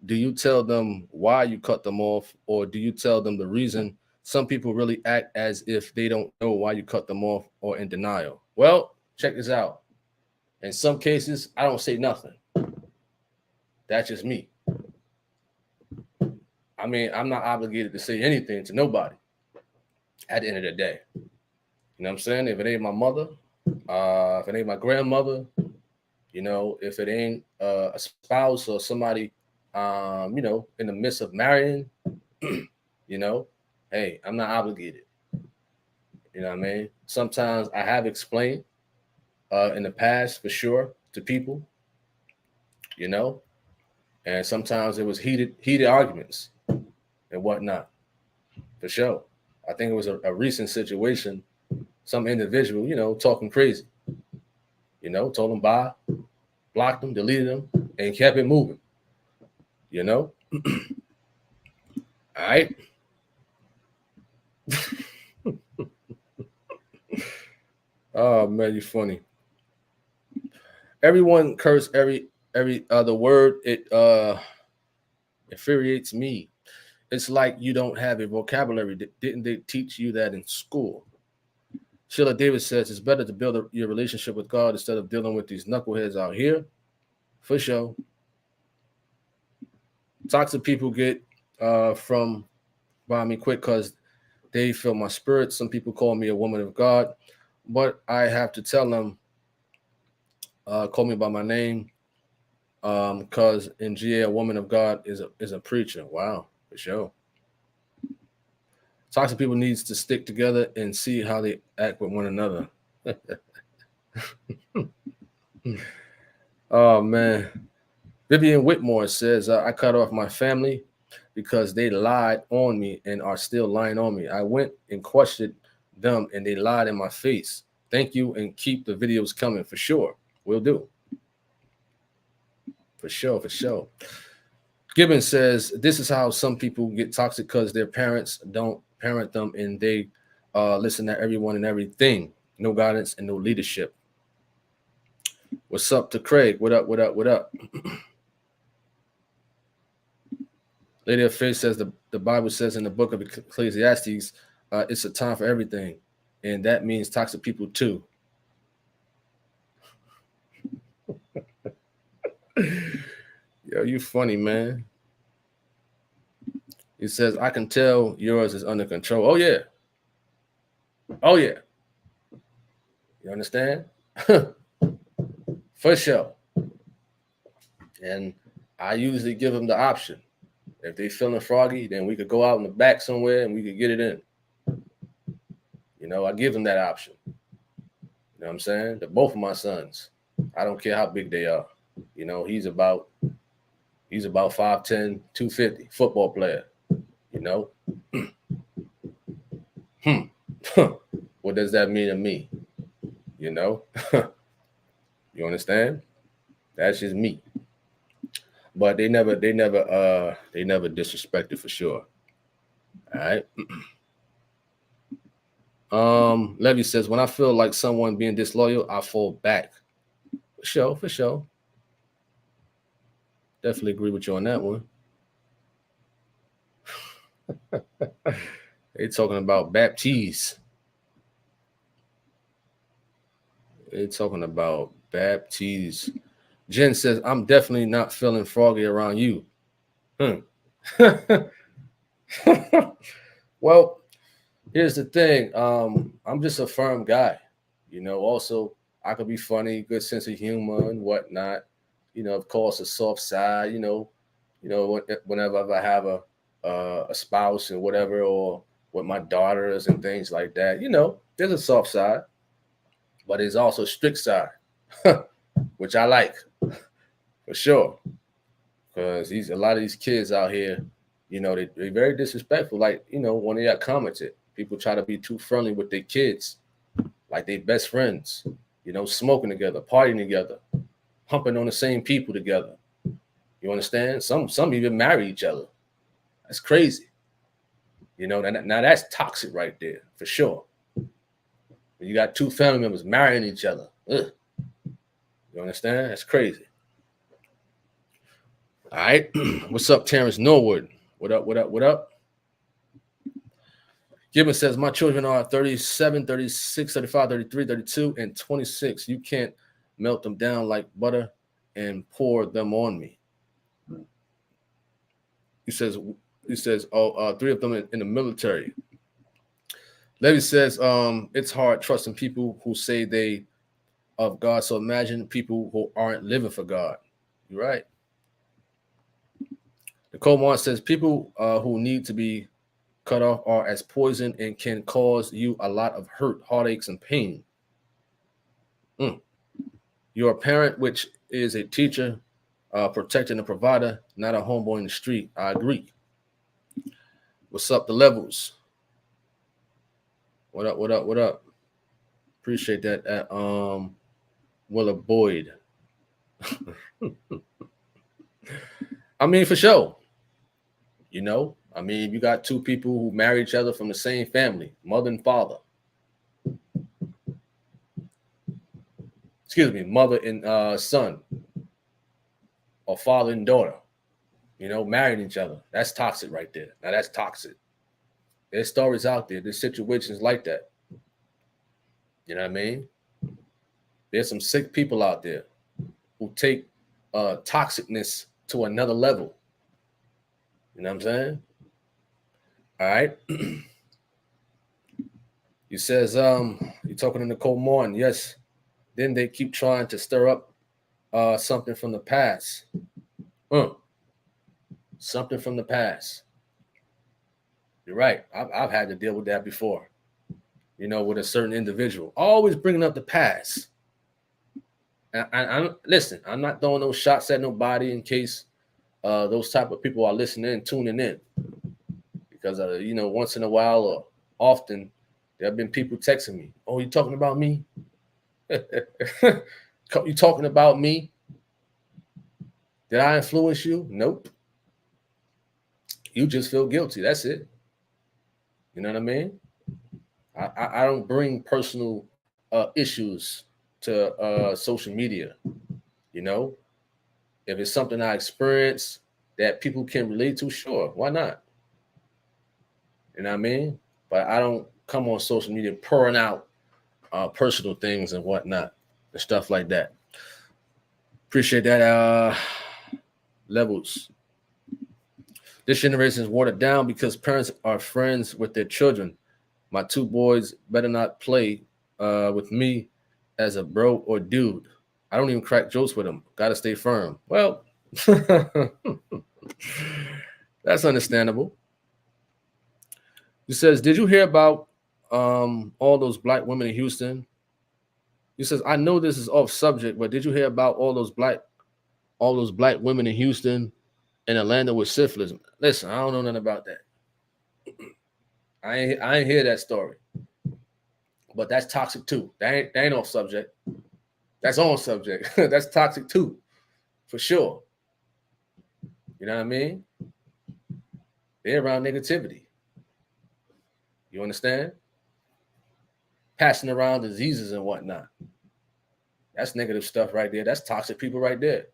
do you tell them why you cut them off, or do you tell them the reason? Some people really act as if they don't know why you cut them off or in denial. Well, check this out. In some cases, I don't say nothing. That's just me. I mean, I'm not obligated to say anything to nobody at the end of the day. You know what I'm saying? If it ain't my mother, if it ain't my grandmother, you know, if it ain't a spouse or somebody, you know, in the midst of marrying, you know, hey, I'm not obligated. You know what I mean? Sometimes I have explained in the past for sure to people, you know, and sometimes it was heated arguments and whatnot, for sure. I think it was a recent situation, some individual, you know, talking crazy, you know, told them bye, blocked them, deleted them, and kept it moving, you know. All right. Oh man, you're funny. Everyone curse every other word. It infuriates me. It's like you don't have a vocabulary. Didn't they teach you that in school? Sheila Davis says it's better to build your relationship with God instead of dealing with these knuckleheads out here. For sure. Toxic people get from by me quick because they feel my spirit. Some people call me a woman of God, but I have to tell them, call me by my name, because in GA, a woman of God is a preacher. Wow, for sure. Toxic people needs to stick together and see how they act with one another. Oh man. Vivian Whitmore says, I cut off my family because they lied on me and are still lying on me. I went and questioned them and they lied in my face. Thank you and keep the videos coming for sure. Will do. For sure, for sure. Gibbons says, this is how some people get toxic because their parents don't parent them and they listen to everyone and everything. No guidance and no leadership. What's up to Craig? What up, what up, what up? Lady of Faith says the Bible says in the book of Ecclesiastes, it's a time for everything. And that means toxic people too. Yo, you funny, man. He says, I can tell yours is under control. Oh, yeah. Oh, yeah. You understand? For sure. And I usually give them the option. If they feeling froggy, then we could go out in the back somewhere and we could get it in. You know, I give them that option. You know what I'm saying? They're both of my sons. I don't care how big they are. You know, he's about 5'10", 250, football player. You know? What does that mean to me? You know? You understand? That's just me. But they never disrespected for sure. All right. Levy says, when I feel like someone being disloyal, I fall back. For sure. Definitely agree with you on that one. They talking about Baptiste. They talking about Baptiste. Jen says, I'm definitely not feeling froggy around you. Well, here's the thing. I'm just a firm guy. You know, also, I could be funny, good sense of humor and whatnot. You know, of course, a soft side, you know, whenever I have a spouse and whatever, or with my daughters and things like that, you know, there's a soft side, but there's also a strict side, which I like for sure. Because a lot of these kids out here, you know, they're very disrespectful. Like, you know, one of y'all commented, people try to be too friendly with their kids, like they best friends, you know, smoking together, partying together, humping on the same people together. You understand? Some even marry each other. That's crazy. You know, now that's toxic right there, for sure. When you got two family members marrying each other. Ugh. You understand? That's crazy. All right. What's up, Terrence Norwood? What up? Gibbon says, my children are 37, 36, 35, 33, 32, and 26. You can't melt them down like butter and pour them on me. He says, three of them in the military. Levy says, it's hard trusting people who say they of God. So imagine people who aren't living for God. You're right. Nicole Martin says, people who need to be cut off are as poison and can cause you a lot of hurt, heartaches, and pain. You're a parent, which is a teacher, protecting a provider, not a homeboy in the street. I agree. What's up, the levels? What up? Appreciate that. Willa Boyd. I mean, for sure. You know, I mean, you got two people who marry each other from the same family, mother and father. Excuse me, mother and son, or father and daughter. You know, marrying each other. That's toxic right there. Now that's toxic. There's stories out there. There's situations like that. You know what I mean? There's some sick people out there who take toxicness to another level. You know what I'm saying? All right. He says, you're talking to Nicole Martin. Yes. Then they keep trying to stir up something from the past. Something from the past. You're right. I've had to deal with that before. You know, with a certain individual. Always bringing up the past. And listen, I'm not throwing those shots at nobody in case those type of people are listening and tuning in. Because, you know, once in a while or often, there have been people texting me. Oh, you talking about me? You talking about me? Did I influence you? Nope. You just feel guilty. That's it. You know what I mean? I don't bring personal issues to social media. You know, if it's something I experience that people can relate to, sure, why not? You know what I mean? But I don't come on social media pouring out personal things and whatnot and stuff like that. Appreciate that. Levels. This generation is watered down because parents are friends with their children. My two boys better not play with me as a bro or dude. I don't even crack jokes with them. Got to stay firm. Well, that's understandable. He says, did you hear about all those black women in Houston. He says, I know this is off subject, but did you hear about all those black women in Houston and Atlanta with syphilis? Listen, I don't know nothing about that. I ain't hear that story. But that's toxic too. That ain't off subject. That's on subject. That's toxic too, for sure. You know what I mean? They're around negativity. You understand? Passing around diseases and whatnot. That's negative stuff right there. That's toxic people right there.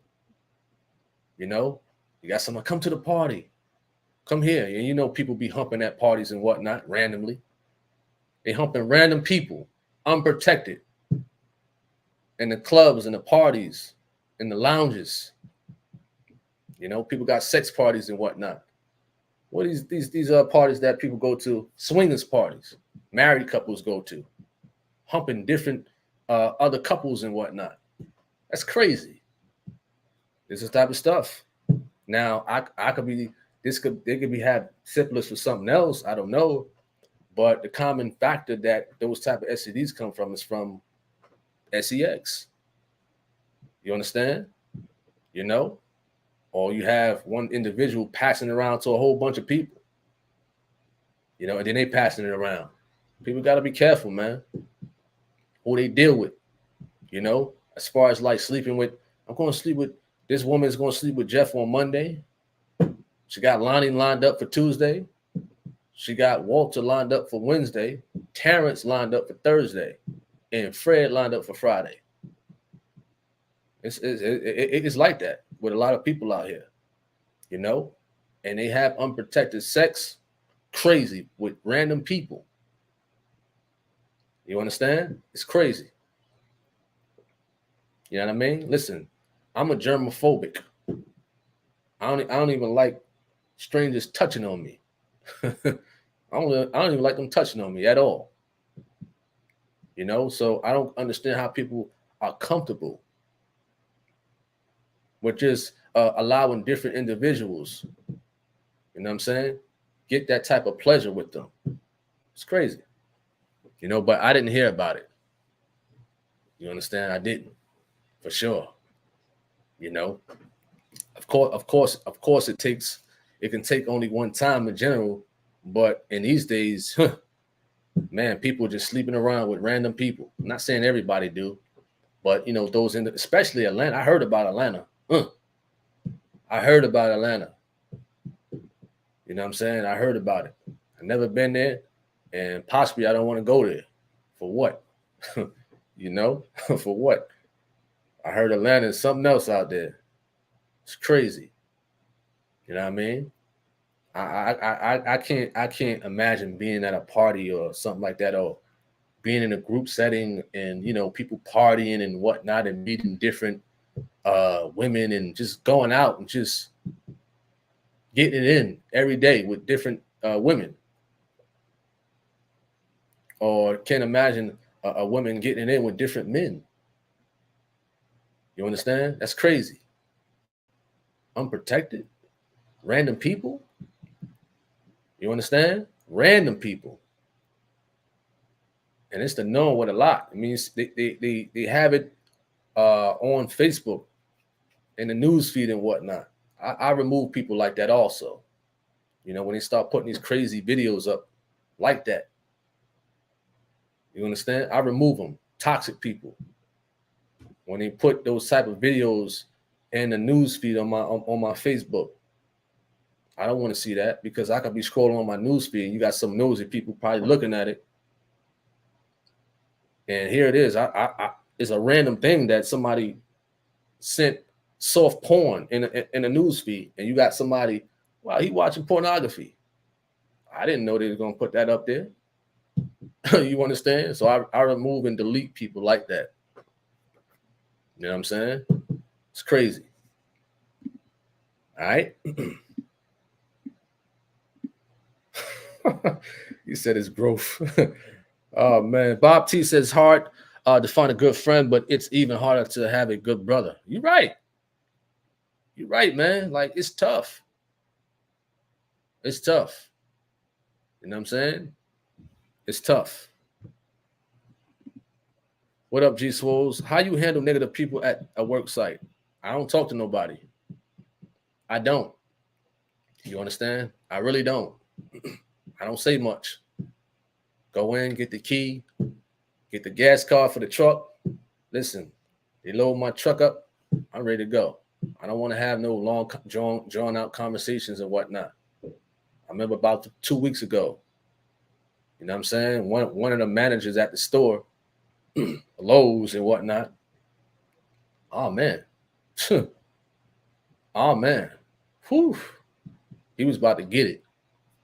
You know, you got someone come to the party. Come here. And you know people be humping at parties and whatnot randomly. They humping random people, unprotected. In the clubs and the parties, in the lounges. You know, people got sex parties and whatnot. What are these parties that people go to? Swingers parties. Married couples go to. Humping different other couples and whatnot. That's crazy. This is the type of stuff. Now, I could be, they could be have syphilis for something else. I don't know. But the common factor that those type of STDs come from is from sex. You understand? You know? Or you have one individual passing around to a whole bunch of people. You know, and then they passing it around. People got to be careful, man. Who they deal with. You know, as far as like sleeping with, I'm going to sleep with, this woman's going to sleep with Jeff on Monday. She got Lonnie lined up for Tuesday. She got Walter lined up for Wednesday. Terrence lined up for Thursday. And Fred lined up for Friday. It's like that with a lot of people out here, you know, and they have unprotected sex, crazy with random people. You understand? It's crazy. You know what I mean? Listen, I'm a germophobic. I don't even like strangers touching on me. I don't even like them touching on me at all. You know, so I don't understand how people are comfortable with just allowing different individuals, you know what I'm saying, get that type of pleasure with them. It's crazy. You know, but I didn't hear about it. You understand? I didn't, for sure. You know, of course, it can take only one time in general, but in these days, man, people just sleeping around with random people. I'm not saying everybody do, but you know, those especially Atlanta. I heard about Atlanta. I heard about Atlanta. You know what I'm saying? I heard about it. I've never been there, and possibly I don't want to go there. For what? You know, for what? I heard Atlanta is something else out there. It's crazy. You know what I mean? I can't imagine being at a party or something like that, or being in a group setting and you know people partying and whatnot and meeting different women and just going out and just getting it in every day with different women. Or can't imagine a woman getting it in with different men. You understand? That's crazy. Unprotected, random people. You understand? Random people. And it's the known with a lot. It means they have it on Facebook in the news feed and whatnot. I remove people like that also. You know, when they start putting these crazy videos up like that. You understand? I remove them. Toxic people. When they put those type of videos in the news feed on my Facebook. I don't want to see that because I could be scrolling on my news feed and you got some nosy people probably looking at it. And here it is. It's a random thing that somebody sent soft porn in a news feed, and you got somebody, wow, he watching pornography. I didn't know they were gonna put that up there. You understand? So I remove and delete people like that. You know what I'm saying? It's crazy. All right. He said it's growth. Oh man, Bob T says hard to find a good friend, but it's even harder to have a good brother. You're right. You're right, man. Like it's tough. It's tough. You know what I'm saying? It's tough. What up, G Swoles? How you handle negative people at a work site? I don't talk to nobody. I don't. You understand? I really don't. I don't say much. Go in, get the key, get the gas card for the truck. Listen, they load my truck up. I'm ready to go. I don't want to have no long, drawn out conversations and whatnot. I remember about 2 weeks ago. You know what I'm saying? One of the managers at the store, Lowe's and whatnot. Oh man. Oh man. Whew. He was about to get it.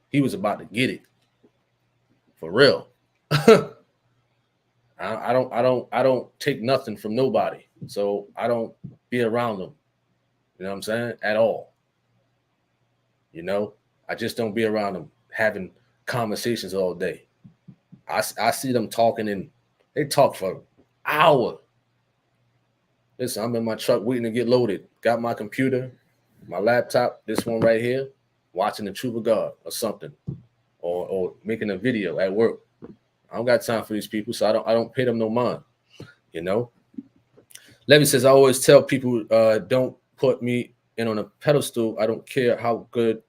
He was about to get it. For real. I don't take nothing from nobody. So I don't be around them. You know what I'm saying? At all. You know, I just don't be around them having conversations all day. I see them talking and they talk for an hour. Listen, I'm in my truck waiting to get loaded. Got my computer, my laptop, this one right here, watching the Truth of God or something, or making a video at work. I don't got time for these people, so I don't pay them no mind. You know. Levy says I always tell people, don't put me in on a pedestal. I don't care how good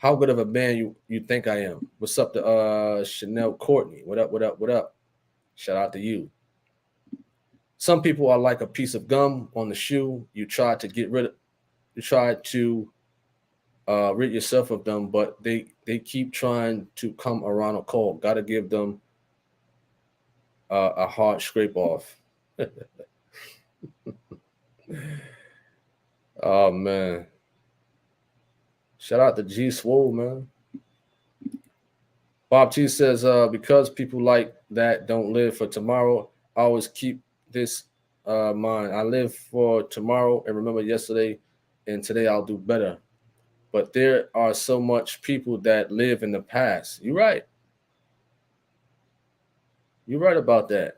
of a man you think I am. What's up to Chanel Courtney? What up? Shout out to you. Some people are like a piece of gum on the shoe. You try to rid yourself of them, but they keep trying to come around a call. Gotta give them a hard scrape off. Oh man. Shout out to G Swole, man. Bob T says, because people like that don't live for tomorrow, I always keep this mind. I live for tomorrow and remember yesterday, and today I'll do better. But there are so much people that live in the past. You're right. You're right about that.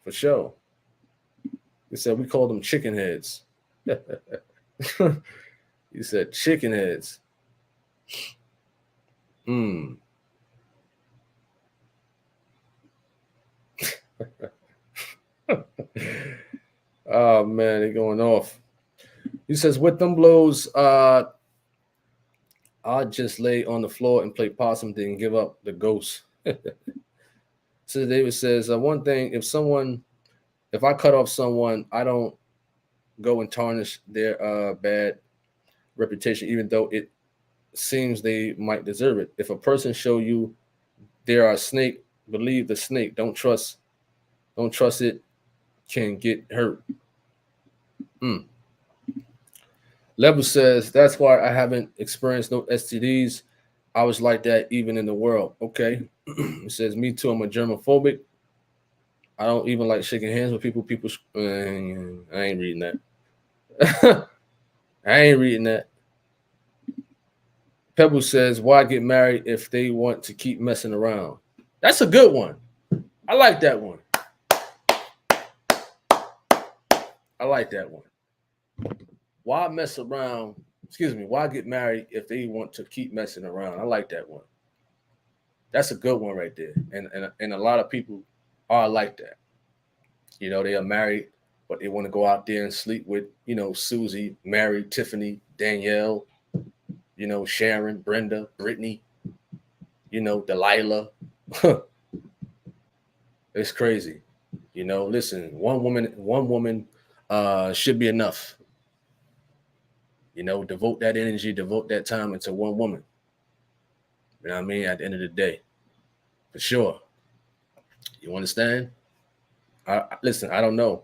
For sure. He said we call them chicken heads. He said chicken heads. Oh man, they're going off. He says, with them blows, I'll just lay on the floor and play possum, then give up the ghost. So David says, one thing, if I cut off someone, I don't go and tarnish their bad reputation, even though it seems they might deserve it. If a person show you they're a snake, believe the snake. Don't trust it, can get hurt. Level says, that's why I haven't experienced no STDs. I was like that even in the world. Okay. It says, me too, I'm a germophobic. I don't even like shaking hands with people. I ain't reading that. I ain't reading that. Pebble says, why get married if they want to keep messing around? That's a good one. I like that one. I like that one. Why mess around? Why get married if they want to keep messing around? I like that one. That's a good one right there. And a lot of people are like that. You know, they are married, but they want to go out there and sleep with, Susie, Mary, Tiffany, Danielle, Sharon, Brenda, Brittany, Delilah. It's crazy. Listen, one woman should be enough. Devote that energy, devote that time into one woman. You know what I mean? At the end of the day, for sure. You understand? Listen, I don't know.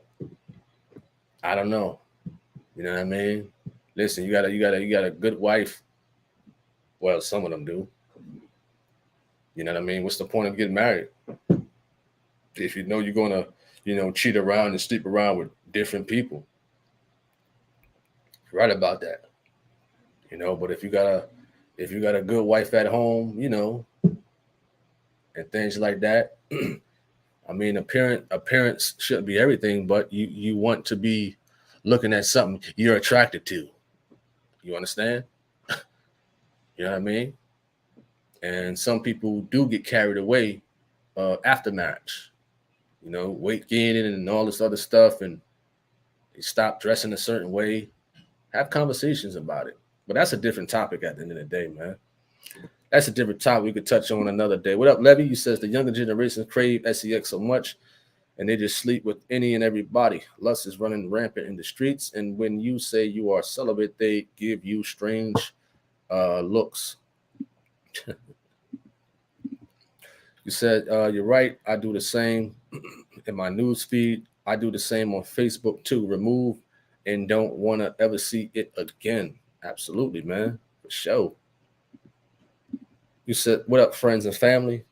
You know what I mean? Listen, you got a good wife. Well, some of them do. You know what I mean? What's the point of getting married if you know you're gonna, cheat around and sleep around with different people? Right about that. But if you got a good wife at home, and things like that. I mean, appearance shouldn't be everything, but you want to be looking at something you're attracted to. You understand? You know what I mean? And some people do get carried away after marriage. You know, weight gaining and all this other stuff, and they stop dressing a certain way. Have conversations about it. But that's a different topic at the end of the day, man. That's a different topic we could touch on another day. What up, Levy? You says the younger generation crave sex so much, and they just sleep with any and everybody. Lust is running rampant in the streets, and when you say you are celibate, they give you strange looks. You said, you're right. I do the same in my news feed. I do the same on Facebook too. Remove and don't want to ever see it again. Absolutely, man. For sure. You said, what up, friends and family?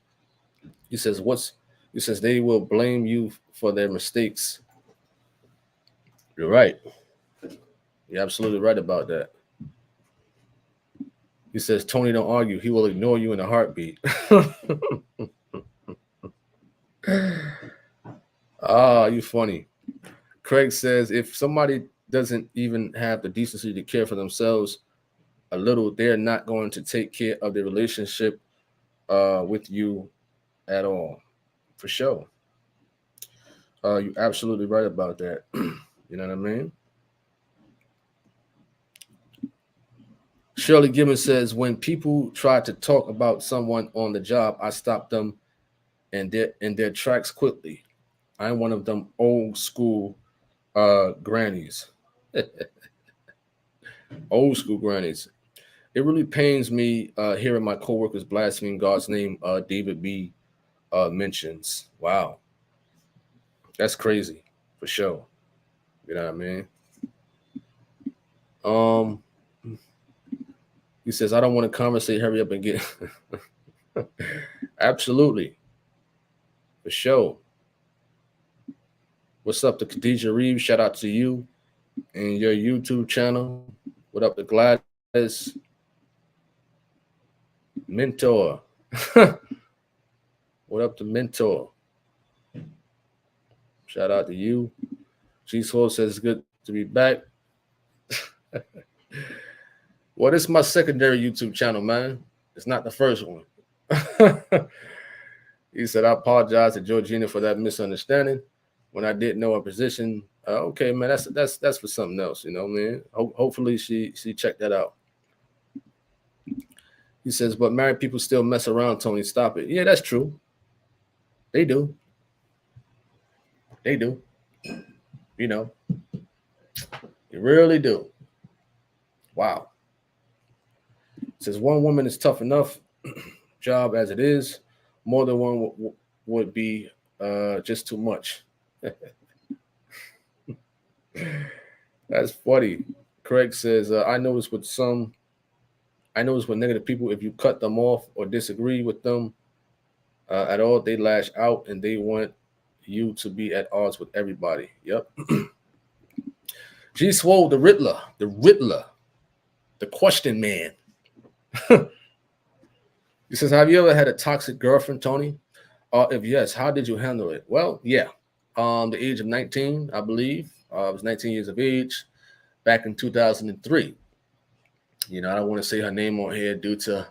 He says, he says they will blame you for their mistakes. You're right. You're absolutely right about that. He says, Tony, don't argue. He will ignore you in a heartbeat. You funny. Craig says, if somebody doesn't even have the decency to care for themselves a little, they're not going to take care of their relationship with you at all. For sure. You're absolutely right about that. You know what I mean? Shirley Gibbons says, when people try to talk about someone on the job, I stop them in their tracks quickly. I'm one of them old school grannies. Old school grannies. It really pains me hearing my coworkers blaspheme God's name. David B. Mentions. Wow. That's crazy, for sure. You know what I mean? He says, I don't want to conversate. Hurry up and get. Absolutely. For sure. What's up to Khadijah Reeves? Shout out to you and your YouTube channel. What up to Gladys? Mentor. What up to Mentor? Shout out to you. G-Swole says it's good to be back. Well, this is my secondary YouTube channel, man. It's not the first one. He said, I apologize to Georgina for that misunderstanding when I didn't know her position. Okay, man, that's for something else, you know, man. Hopefully she checked that out. He says, but married people still mess around, Tony. Stop it. Yeah, that's true. They do. They do. You know. You really do. Wow. Says one woman is tough enough job as it is. More than one would be just too much. That's funny. Craig says, I notice with negative people, if you cut them off or disagree with them at all, they lash out and they want you to be at odds with everybody. Yep. G Swole, the Riddler, the question man. He says, have you ever had a toxic girlfriend, Tony? If yes, how did you handle it? Well, yeah. The age of 19, I believe. I was 19 years of age back in 2003. You know, I don't want to say her name on here due to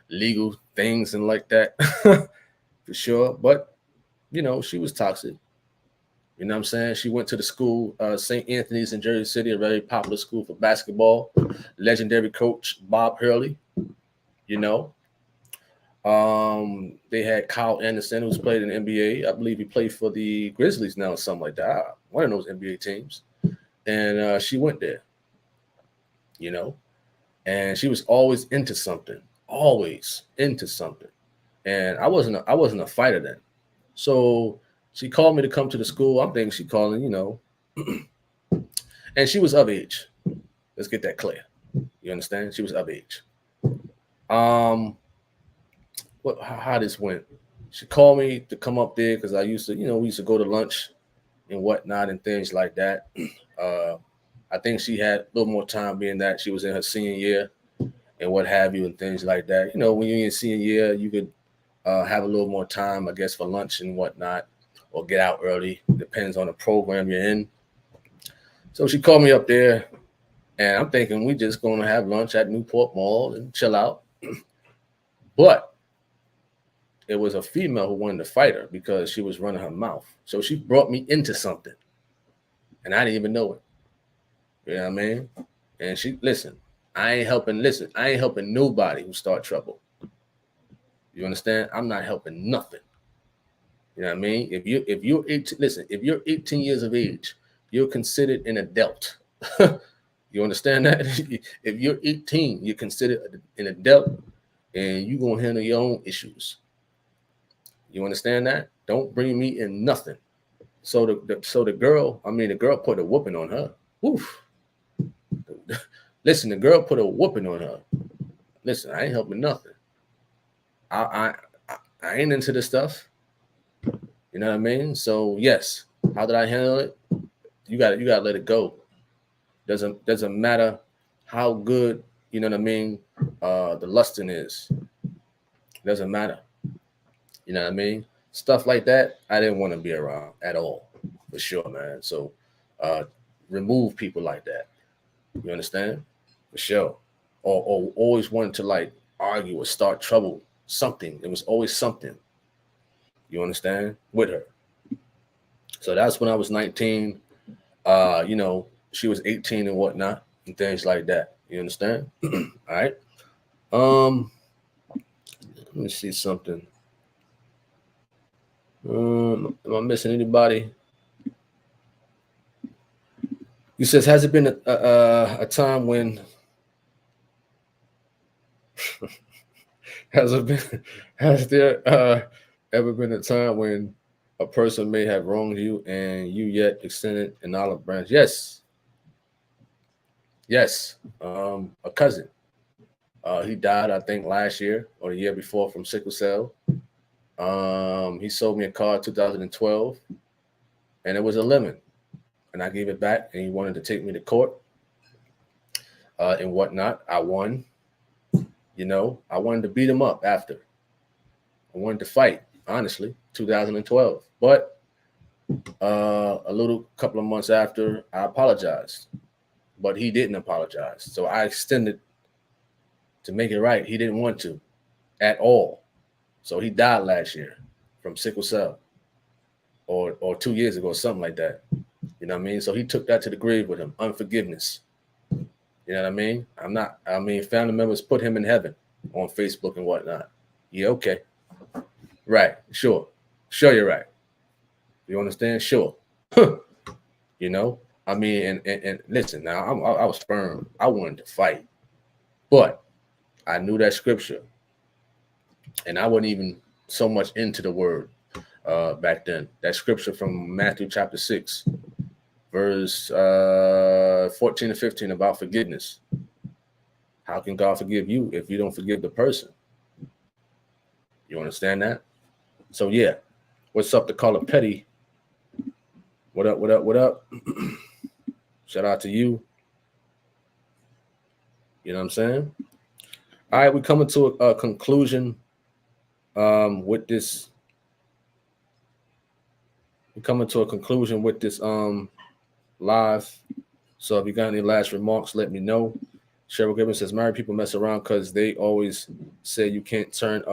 legal things and like that, for sure. But, you know, she was toxic. You know what I'm saying? She went to the school, St. Anthony's in Jersey City, a very popular school for basketball. Legendary coach Bob Hurley, you know. They had Kyle Anderson, who's played in the NBA. I believe he played for the Grizzlies now or something like that. One of those NBA teams. And she went there, you know. And she was always into something. And I wasn't a fighter then. So she called me to come to the school. I'm thinking she calling, you know. And she was of age. Let's get that clear. You understand? She was of age. How this went? She called me to come up there because I used to, you know, we used to go to lunch and whatnot and things like that. I think she had a little more time being that she was in her senior year and what have you and things like that. You know, when you're in senior year, you could have a little more time, I guess, for lunch and whatnot, or get out early. Depends on the program you're in. So she called me up there, and I'm thinking we just going to have lunch at Newport Mall and chill out. But it was a female who wanted to fight her because she was running her mouth. So she brought me into something, and I didn't even know it. You know what I mean? And she listen. I ain't helping. Listen, I ain't helping nobody who start trouble. You understand? I'm not helping nothing. You know what I mean? If you're 18, listen, if you're 18 years of age, you're considered an adult. You understand that? If you're 18, you're considered an adult, and you're gonna handle your own issues. You understand that? Don't bring me in nothing. So the girl, the girl put a whooping on her. Oof. Listen, the girl put a whooping on her. Listen, I ain't helping nothing. I ain't into this stuff. You know what I mean? So yes, how did I handle it? You gotta let it go. Doesn't matter how good, you know what I mean, the lusting is. Doesn't matter. You know what I mean? Stuff like that, I didn't want to be around at all, for sure, man. So remove people like that. You understand? For sure. Or always wanted to like argue or start trouble. Something. It was always something. You understand? With her. So that's when I was 19. You know, she was 18 and whatnot, and things like that. You understand? All right. Let me see something. Am I missing anybody? He says, has it been a time when has there ever been a time when a person may have wronged you and you yet extended an olive branch? Yes. A cousin. He died, I think, last year or the year before from sickle cell. He sold me a car in 2012, and it was a lemon. And I gave it back, and he wanted to take me to court and whatnot. I won. You know, I wanted to beat him up after. I wanted to fight, honestly, 2012. But a little couple of months after, I apologized. But he didn't apologize. So I extended to make it right. He didn't want to at all. So he died last year from sickle cell or 2 years ago, something like that. You know what I mean? So he took that to the grave with him. Unforgiveness. You know what I mean? Family members put him in heaven on Facebook and whatnot. Yeah, okay. Right. Sure. Sure, you're right. You understand? Sure. You know? I mean, and listen, now I was firm. I wanted to fight. But I knew that scripture. And I wasn't even so much into the word back then. That scripture from Matthew chapter 6. Verse 14 and 15 about forgiveness. How can God forgive you if you don't forgive the person? You understand that? So yeah, what's up to Caller Petty? What up? Shout out to you. You know what I'm saying? All right, we're coming to a conclusion with this. We're coming to a conclusion with this live. So if you got any last remarks, let me know. Cheryl Gibbons says married people mess around because they always say you can't turn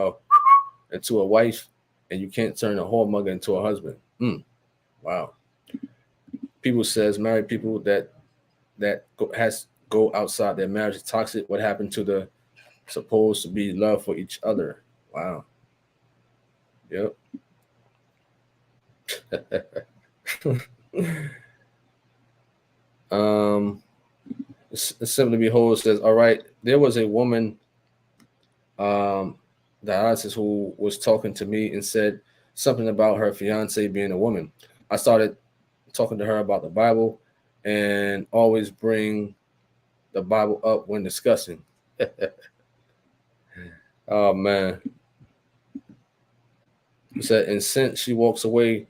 into a wife and you can't turn a whoremonger into a husband. Wow. People says married people that go outside their marriage is toxic. What happened to the supposed to be love for each other? Wow. Yep. Simply Behold says, all right, there was a woman, the artist who was talking to me and said something about her fiance being a woman. I started talking to her about the Bible and always bring the Bible up when discussing. Oh, man. He said, and since she walks away,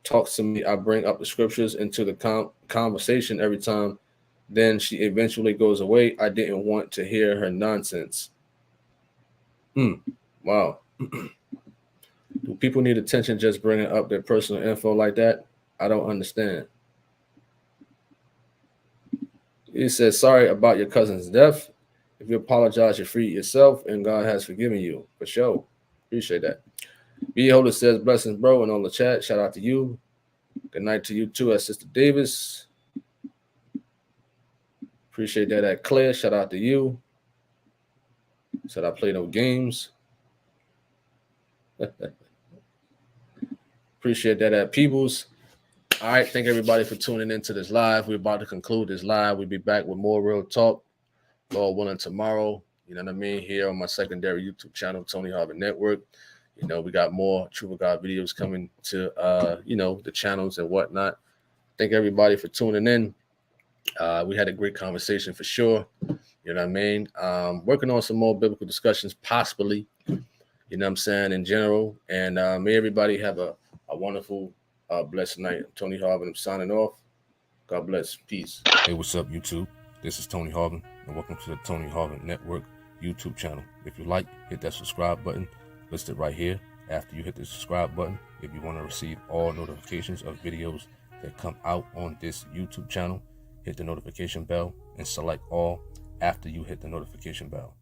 talks to me, I bring up the scriptures into the conversation every time. Then she eventually goes away. I didn't want to hear her nonsense. Wow. Do people need attention just bringing up their personal info like that? I don't understand. He says, sorry about your cousin's death. If you apologize, you're free yourself, and God has forgiven you. For sure. Appreciate that. B Holder says blessings, bro, and on the chat. Shout out to you. Good night to you too, at Sister Davis. Appreciate that at Claire. Shout out to you. Said I play no games. Appreciate that at Peebles. All right, thank everybody for tuning into this live. We're about to conclude this live. We'll be back with more real talk, Lord willing, tomorrow. You know what I mean? Here on my secondary YouTube channel, Tony Harvin Network. You know, we got more Truth of God videos coming to, you know, the channels and whatnot. Thank everybody for tuning in. We had a great conversation for sure. You know what I mean? Working on some more biblical discussions, possibly. You know what I'm saying, in general. And may everybody have a wonderful, blessed night. Tony Harvin, I'm signing off. God bless. Peace. Hey, what's up, YouTube? This is Tony Harvin, and welcome to the Tony Harvin Network YouTube channel. If you like, hit that subscribe button listed right here. After you hit the subscribe button, if you want to receive all notifications of videos that come out on this YouTube channel, hit the notification bell and select all after you hit the notification bell.